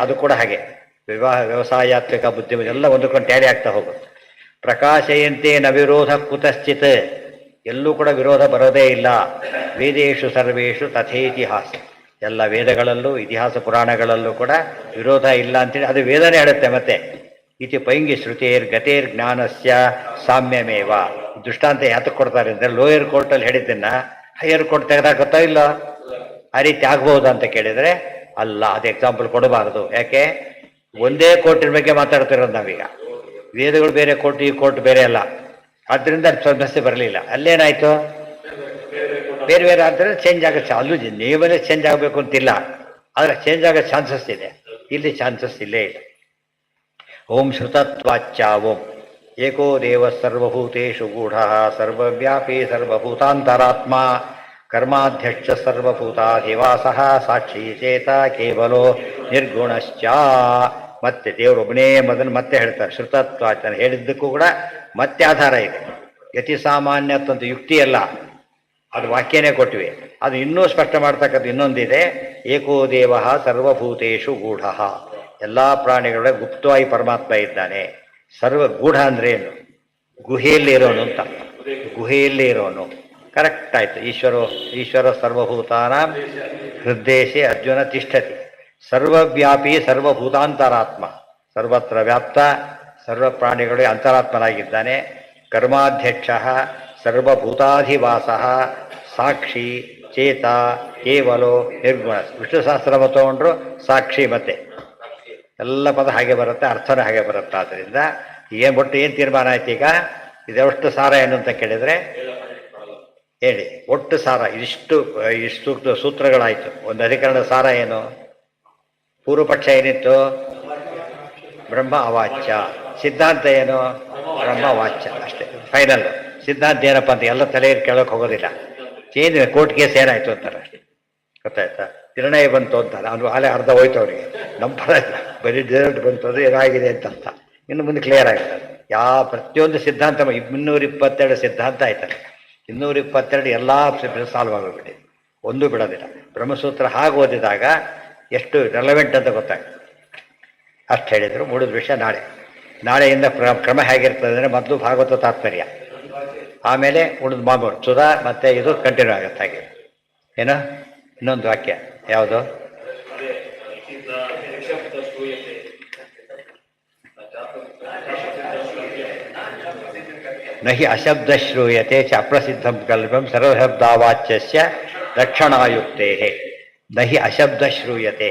ಅದು ಕೂಡ ಹಾಗೆ. ವ್ಯವಸಾಯಾತ್ಮಿಕ ಬುದ್ಧಿ ಎಲ್ಲ ಒಂದಕ್ಕೊಂದು ಟ್ಯಾಲಿ ಆಗ್ತಾ ಹೋಗುತ್ತೆ. ಪ್ರಕಾಶಯಂತೆ ನ ವಿರೋಧ ಕುತಶ್ಚಿತ್, ಎಲ್ಲೂ ಕೂಡ ವಿರೋಧ ಬರೋದೇ ಇಲ್ಲ. ವೇದೇಶು ಸರ್ವೇಷು ತಥೇತಿಹಾಸ, ಎಲ್ಲ ವೇದಗಳಲ್ಲೂ ಇತಿಹಾಸ ಪುರಾಣಗಳಲ್ಲೂ ಕೂಡ ವಿರೋಧ ಇಲ್ಲ ಅಂತೇಳಿ ಅದು ವೇದನೆ ಹೇಳುತ್ತೆ. ಮತ್ತೆ ಇತಿ ಪೈಂಗಿ ಶ್ರುತೇರ್ ಗತೇರ್ ಜ್ಞಾನಸ್ಯ ಸಾಮ್ಯಮೇವ. ದೃಷ್ಟಾಂತ ಯಾತಕ್ಕೆ ಕೊಡ್ತಾರೆ ಅಂದರೆ, ಲೋಯರ್ ಕೋರ್ಟಲ್ಲಿ ಹೇಳಿದ್ದನ್ನ ಹೈಯರ್ ಕೋರ್ಟ್ ತೆಗೆದಾಕತ್ತೋ ಇಲ್ಲ, ಆ ರೀತಿ ಆಗ್ಬೋದು ಅಂತ ಕೇಳಿದರೆ ಅಲ್ಲ. ಅದು ಎಕ್ಸಾಂಪಲ್ ಕೊಡಬಾರದು. ಯಾಕೆ? ಒಂದೇ ಕೋರ್ಟಿನ ಬಗ್ಗೆ ಮಾತಾಡ್ತಿರೋದು ನಾವೀಗ. ವೇದಗಳು ಬೇರೆ, ಕೋರ್ಟ್ ಈ ಕೋರ್ಟ್ ಬೇರೆ ಅಲ್ಲ. ಆದ್ದರಿಂದ ಸಮಸ್ಯೆ ಬರಲಿಲ್ಲ. ಅಲ್ಲೇನಾಯಿತು? ಬೇರೆ ಬೇರೆ ಆದರೆ ಚೇಂಜ್ ಆಗುತ್ತೆ. ಅಲ್ಲೂ ನೀವೇ ಚೇಂಜ್ ಆಗಬೇಕು ಅಂತಿಲ್ಲ, ಆದರೆ ಚೇಂಜ್ ಆಗೋ ಚಾನ್ಸಸ್ ಇದೆ. ಇಲ್ಲಿ ಚಾನ್ಸಸ್ ಇಲ್ಲೇ ಇಲ್ಲ. ಓಂ ಶ್ರುತತ್ವಾಚ್ಯ ಓಂ ಏಕೋ ದೇವ ಸರ್ವಭೂತೇಷು ಗೂಢ ಸರ್ವವ್ಯಾಪಿ ಸರ್ವಭೂತಾಂತರಾತ್ಮ ಕರ್ಮಾಧ್ಯಕ್ಷ ಸರ್ವಭೂತಾಧಿವಾಸಃ ಸಾಕ್ಷಿ ಚೇತ ಕೇವಲೋ ನಿರ್ಗುಣಶ್ಚ. ಮತ್ತೆ ದೇವರೊಬ್ಬನೇ ಮೊದಲು ಮತ್ತೆ ಹೇಳ್ತಾರೆ. ಶ್ರುತತ್ವಾಚನ ಹೇಳಿದ್ದಕ್ಕೂ ಕೂಡ ಮತ್ತೆ ಆಧಾರ ಇದೆ. ಯತಿ ಸಾಮಾನ್ಯತ್ವಂತ ಯುಕ್ತಿ ಅಲ್ಲ, ಅದು ವಾಕ್ಯನೇ ಕೊಟ್ಟಿವೆ. ಅದು ಇನ್ನೂ ಸ್ಪಷ್ಟ ಮಾಡ್ತಕ್ಕಂಥ ಇನ್ನೊಂದಿದೆ. ಏಕೋ ದೇವ ಸರ್ವಭೂತೇಷು ಗೂಢ, ಎಲ್ಲ ಪ್ರಾಣಿಗಳ ಗುಪ್ತವಾಗಿ ಪರಮಾತ್ಮ ಇದ್ದಾನೆ. ಗೂಢ ಅಂದ್ರೆ ಏನು? ಗುಹೆಯಲ್ಲಿ ಇರೋನು ಅಂತ. ಗುಹೆಯಲ್ಲಿ ಇರೋನು ಕರೆಕ್ಟ್ ಆಯ್ತು. ಈಶ್ವರ ಸರ್ವಭೂತಾನ ಹೃದ್ದೇಶೆ ಅರ್ಜುನ ತಿಷ್ಠತಿ. ಸರ್ವವ್ಯಾಪಿ ಸರ್ವಭೂತಾಂತರಾತ್ಮ, ಸರ್ವತ್ರ ವ್ಯಾಪ್ತ, ಸರ್ವ ಪ್ರಾಣಿಗಳಿಗೆ ಅಂತರಾತ್ಮನಾಗಿದ್ದಾನೆ. ಕರ್ಮಾಧ್ಯಕ್ಷ ಸರ್ವಭೂತಾಧಿವಾಸ ಸಾಕ್ಷಿ ಚೇತ ಕೇವಲೋ ನಿರ್ಗುಣ. ವಿಷ್ಣು ಸಹಸ್ರನಾಮ ತಗೊಂಡ್ರು ಸಾಕ್ಷಿ, ಮತ್ತೆ ಎಲ್ಲ ಪದ ಹಾಗೆ ಬರುತ್ತೆ, ಅರ್ಥನೇ ಹಾಗೆ ಬರುತ್ತೆ. ಆದ್ದರಿಂದ ಒಟ್ಟು ಏನು ತೀರ್ಮಾನ ಆಯ್ತು ಈಗ? ಇದೆಷ್ಟು ಸಾರ ಏನು ಅಂತ ಕೇಳಿದರೆ ಹೇಳಿ. ಒಟ್ಟು ಸಾರ ಇಷ್ಟು ಸೂತ್ರಗಳಾಯಿತು. ಒಂದು ಅಧಿಕರಣದ ಸಾರ ಏನು? ಪೂರ್ವಪಕ್ಷ ಏನಿತ್ತು? ಬ್ರಹ್ಮ ಅವಾಚ್ಯ. ಸಿದ್ಧಾಂತ ಏನು? ಬ್ರಹ್ಮ ವಾಚ್ಯ. ಅಷ್ಟೇ ಫೈನಲ್. ಸಿದ್ಧಾಂತ ಏನಪ್ಪ ಅಂತ ಎಲ್ಲ ತಲೆಯಲ್ಲಿ ಕೇಳೋಕೆ ಹೋಗೋದಿಲ್ಲ. ಏನು ಕೋರ್ಟ್ ಕೇಸ್ ಏನಾಯಿತು ಅಂತಾರೆ ಅಷ್ಟೇ. ಗೊತ್ತಾಯ್ತಾ? ನಿರ್ಣಯ ಬಂತು ಅಂತಾರೆ. ಅದು ಅಲ್ಲೇ ಅರ್ಧ ಹೋಯ್ತು ಅವರಿಗೆ. ನಮ್ಮ ಬರೀ ರಿಸಲ್ಟ್ ಬಂತು ಅಂದರೆ ಏನಾಗಿದೆ ಅಂತ ಇನ್ನು ಮುಂದೆ ಕ್ಲಿಯರ್ ಆಗುತ್ತೆ. ಪ್ರತಿಯೊಂದು ಸಿದ್ಧಾಂತ 222 ಸಿದ್ಧಾಂತ ಆಯ್ತಾರೆ. 222 ಎಲ್ಲ ಸಾಲ್ವ್ ಆಗೋಗ್ಬಿಟ್ಟಿದೆ, ಒಂದೂ ಬಿಡೋದಿಲ್ಲ. ಬ್ರಹ್ಮಸೂತ್ರ ಹಾಗೆ ಓದಿದಾಗ ಎಷ್ಟು ರೆಲವೆಂಟ್ ಅಂತ ಗೊತ್ತಾಗ್ತದೆ. ಅಷ್ಟು ಹೇಳಿದರು. ಮೂಡಿದ ವಿಷಯ ನಾಳೆಯಿಂದ ಕ್ರಮ ಹೇಗಿರ್ತದೆ ಅಂದರೆ, ಮೊದಲು ಭಾಗವತ ತಾತ್ಪರ್ಯ, ಆಮೇಲೆ ಉಳಿದ ಮಾಮೂಲು ಸುಧಾ, ಮತ್ತೆ ಇದು ಕಂಟಿನ್ಯೂ ಆಗುತ್ತೆ. ಹಾಗೆ ಏನೋ ಇನ್ನೊಂದು ವಾಕ್ಯ ಯಾವುದು? ನಹಿ ಅಶಬ್ದ ಶ್ರೂಯತೆ ಚ ಅಪ್ರಸಿದ್ಧಂ ಕಲ್ಪಂ ಸರ್ವಶಬ್ದಾವಾಚ್ಯಸ್ಯ ರಕ್ಷಣಾಯುಕ್ತೇ. ನಹಿ ಅಶಬ್ದ ಶ್ರೂಯತೆ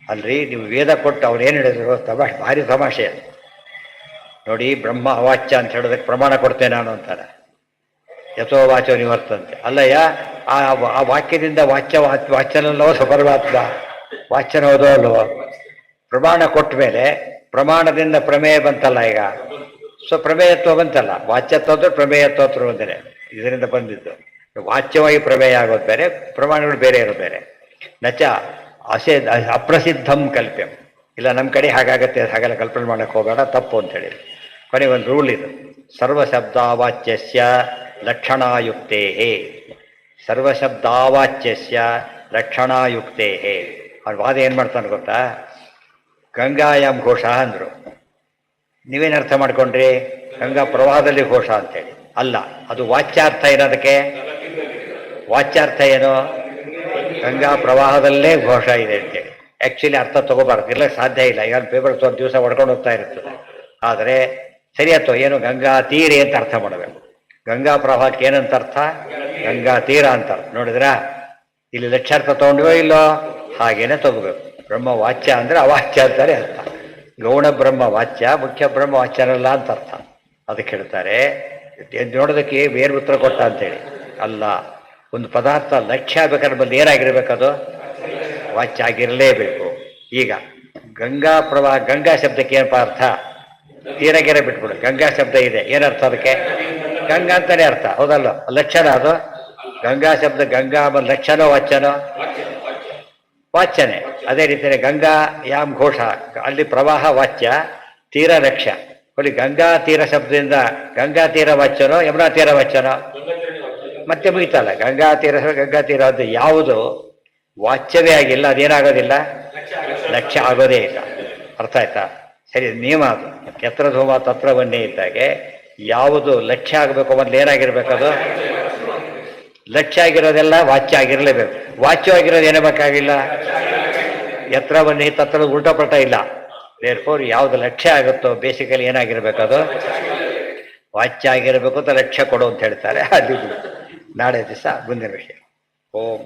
ಅಲ್ರಿ. ನೀವು ವೇದ ಕೊಟ್ಟು ಅವ್ರು ಏನು ಹೇಳಿದ್ರು? ಭಾರಿ ತಮಾಷೆ ನೋಡಿ. ಬ್ರಹ್ಮ ಅವಾಚ್ಯ ಅಂತ ಹೇಳೋದಕ್ಕೆ ಪ್ರಮಾಣ ಕೊಡ್ತೇನೆ ನಾನು ಅಂತಾರೆ. ಯಥೋ ವಾಚೋ ನಿವರ್ತಂತೆ. ಅಲ್ಲಯ್ಯ, ಆ ವಾಕ್ಯದಿಂದ ವಾಚ್ಯನಲ್ಲೋ ಪರಮಾತ್ಮ. ವಾಚ್ಯನ ಹೋದೋ ಅಲ್ವೋ? ಪ್ರಮಾಣ ಕೊಟ್ಟ ಮೇಲೆ ಪ್ರಮಾಣದಿಂದ ಪ್ರಮೇಯ ಬಂತಲ್ಲ ಈಗ. ಸೊ ಪ್ರಮೇಯತ್ವ ಬಂತಲ್ಲ, ವಾಚ್ಯತ್ವ ಅಂದ್ರೆ ಪ್ರಮೇಯತ್ವ ಹತ್ರ ಬಂದರೆ ಇದರಿಂದ ಬಂದಿದ್ದು. ವಾಚ್ಯವಾಗಿ ಪ್ರಮೇಯ ಆಗೋದು ಬೇರೆ, ಪ್ರಮಾಣಗಳು ಬೇರೆ ಇರೋದು ಬೇರೆ. ನಚ ಅಪ್ರಸಿದ್ಧಂ ಕಲ್ಪ್ಯಂ. ಇಲ್ಲ ನಮ್ಮ ಕಡೆ ಹಾಗಾಗತ್ತೆ, ಹಾಗೆಲ್ಲ ಕಲ್ಪನೆ ಮಾಡಕ್ಕೆ ಹೋಗಬೇಡ, ತಪ್ಪು ಅಂತೇಳಿ ಕೊನೆಗೆ ಒಂದು ರೂಲ್ ಇದು. ಸರ್ವಶಬ್ದಾವಾಚ್ಯಸ್ಯ ಲಕ್ಷಣಾಯುಕ್ತೇ, ಸರ್ವಶಬ್ದಾವಾಚ್ಯಸ್ಯ ಲಕ್ಷಣಾಯುಕ್ತೇ. ಅವ್ರ ವಾದ ಏನು ಮಾಡ್ತಾನೆ ಗೊತ್ತಾ? ಗಂಗಾಯಾಮ್ ಘೋಷ ಅಂದರು. ನೀವೇನು ಅರ್ಥ ಮಾಡ್ಕೊಂಡ್ರಿ? ಗಂಗಾ ಪ್ರವಾಹದಲ್ಲಿ ಘೋಷ ಅಂತೇಳಿ. ಅಲ್ಲ, ಅದು ವಾಚ್ಯಾರ್ಥ ಏನದಕ್ಕೆ? ವಾಚ್ಯಾರ್ಥ ಏನು? ಗಂಗಾ ಪ್ರವಾಹದಲ್ಲೇ ಘೋಷ ಇದೆ ಅಂತೇಳಿ. ಆ್ಯಕ್ಚುಲಿ ಅರ್ಥ ತಗೋಬಾರ್ದು, ಇರ್ಲಿಕ್ಕೆ ಸಾಧ್ಯ ಇಲ್ಲ. ಈಗ ಪೇಪರ್ ಒಂದು ದಿವಸ ಹೊಡ್ಕೊಂಡು ಹೋಗ್ತಾ ಇರ್ತದೆ. ಆದರೆ ಸರಿ ಅಥವಾ ಏನು? ಗಂಗಾ ತೀರೆ ಅಂತ ಅರ್ಥ ಮಾಡಬೇಕು. ಗಂಗಾ ಪ್ರವಾಹಕ್ಕೆ ಏನಂತ ಅರ್ಥ? ಗಂಗಾ ತೀರ ಅಂತ ಅರ್ಥ. ನೋಡಿದ್ರಾ ಇಲ್ಲಿ ಲಕ್ಷ್ಯಾರ್ಥ ತಗೊಂಡಿವೋ ಇಲ್ಲೋ? ಹಾಗೇನೆ ತಗೋಬೇಕು. ಬ್ರಹ್ಮ ವಾಚ್ಯ ಅಂದರೆ ಅವಾಚ್ಯ ಅಂತಾರೆ ಅರ್ಥ. ಗೌಣ ಬ್ರಹ್ಮ ವಾಚ್ಯ, ಮುಖ್ಯ ಬ್ರಹ್ಮ ವಾಚ್ಯನಲ್ಲ ಅಂತ ಅರ್ಥ. ಅದಕ್ಕೆ ಹೇಳ್ತಾರೆ ನೋಡೋದಕ್ಕೆ ಬೇರೆ ಉತ್ತರ ಕೊಟ್ಟ ಅಂತೇಳಿ ಅಲ್ಲ. ಒಂದು ಪದಾರ್ಥ ಲಕ್ಷ್ಯ ಆಗ್ಬೇಕಾದ್ರೆ ಬಂದು ಏನಾಗಿರ್ಬೇಕದು? ವಾಚ್ಯ ಆಗಿರಲೇಬೇಕು. ಈಗ ಗಂಗಾ ಪ್ರವಾಹ, ಗಂಗಾ ಶಬ್ದಕ್ಕೆ ಏನಪ್ಪ ಅರ್ಥ? ತೀರಗೆರೆ ಬಿಟ್ಬಿಡು. ಗಂಗಾ ಶಬ್ದ ಇದೆ, ಏನರ್ಥ ಅದಕ್ಕೆ? ಗಂಗಾ ಅಂತಾನೆ ಅರ್ಥ, ಹೌದಲ್ಲ? ಲಕ್ಷಣ ಅದು. ಗಂಗಾ ಶಬ್ದ ಗಂಗಾ ಲಕ್ಷಣೋ ವಾಚ್ಯನೋ? ವಾಚ್ಯನೇ. ಅದೇ ರೀತಿಯಲ್ಲಿ ಗಂಗಾ ಯಾಮ್ ಘೋಷ, ಅಲ್ಲಿ ಪ್ರವಾಹ ವಾಚ್ಯ, ತೀರ ಲಕ್ಷ್ಯ. ಅಲ್ಲಿ ಗಂಗಾ ತೀರ ಶಬ್ದದಿಂದ ಗಂಗಾ ತೀರ ವಾಚ್ಯನೋ ಯಮುನಾ ತೀರ ವಾಚ್ಯನೋ? ಮತ್ತೆ ಮುಗಿತಲ್ಲ. ಗಂಗಾ ತೀರ ಅದು ಯಾವುದು ವಾಚ್ಯವೇ ಆಗಿಲ್ಲ, ಅದೇನಾಗೋದಿಲ್ಲ, ಲಕ್ಷ್ಯ ಆಗೋದೇ ಇಲ್ಲ. ಅರ್ಥ ಆಯ್ತಾ? ಸರಿ, ನಿಯಮ ಅದು. ಯತ್ರ ಧೂಮ ತತ್ರ ಬನ್ನಿ ಇದ್ದಾಗೆ ಯಾವುದು ಲಕ್ಷ್ಯ ಆಗಬೇಕು ಮೊದಲು ಏನಾಗಿರ್ಬೇಕದು? ಲಕ್ಷ್ಯ ಆಗಿರೋದೆಲ್ಲ ವಾಚ್ಯ ಆಗಿರಲೇಬೇಕು. ವಾಚ್ಯವಾಗಿರೋದು ಏನೇಬೇಕಾಗಿಲ್ಲ? ಯತ್ರ ಬನ್ನಿ ತತ್ರ ಉಲ್ಟಪಟ ಇಲ್ಲ. ದೇರ್ಫೋರ್ ಯಾವುದು ಲಕ್ಷ್ಯ ಆಗುತ್ತೋ ಬೇಸಿಕಲಿ ಏನಾಗಿರ್ಬೇಕದು? ವಾಚ್ಯ ಆಗಿರಬೇಕು ಅಂತ ಲಕ್ಷ್ಯ ಕೊಡು ಅಂತ ಹೇಳ್ತಾರೆ. ಅದು ನಾಳೆ ದಿವಸ ಮುಂದಿನ ವಿಷಯ. ಓಂ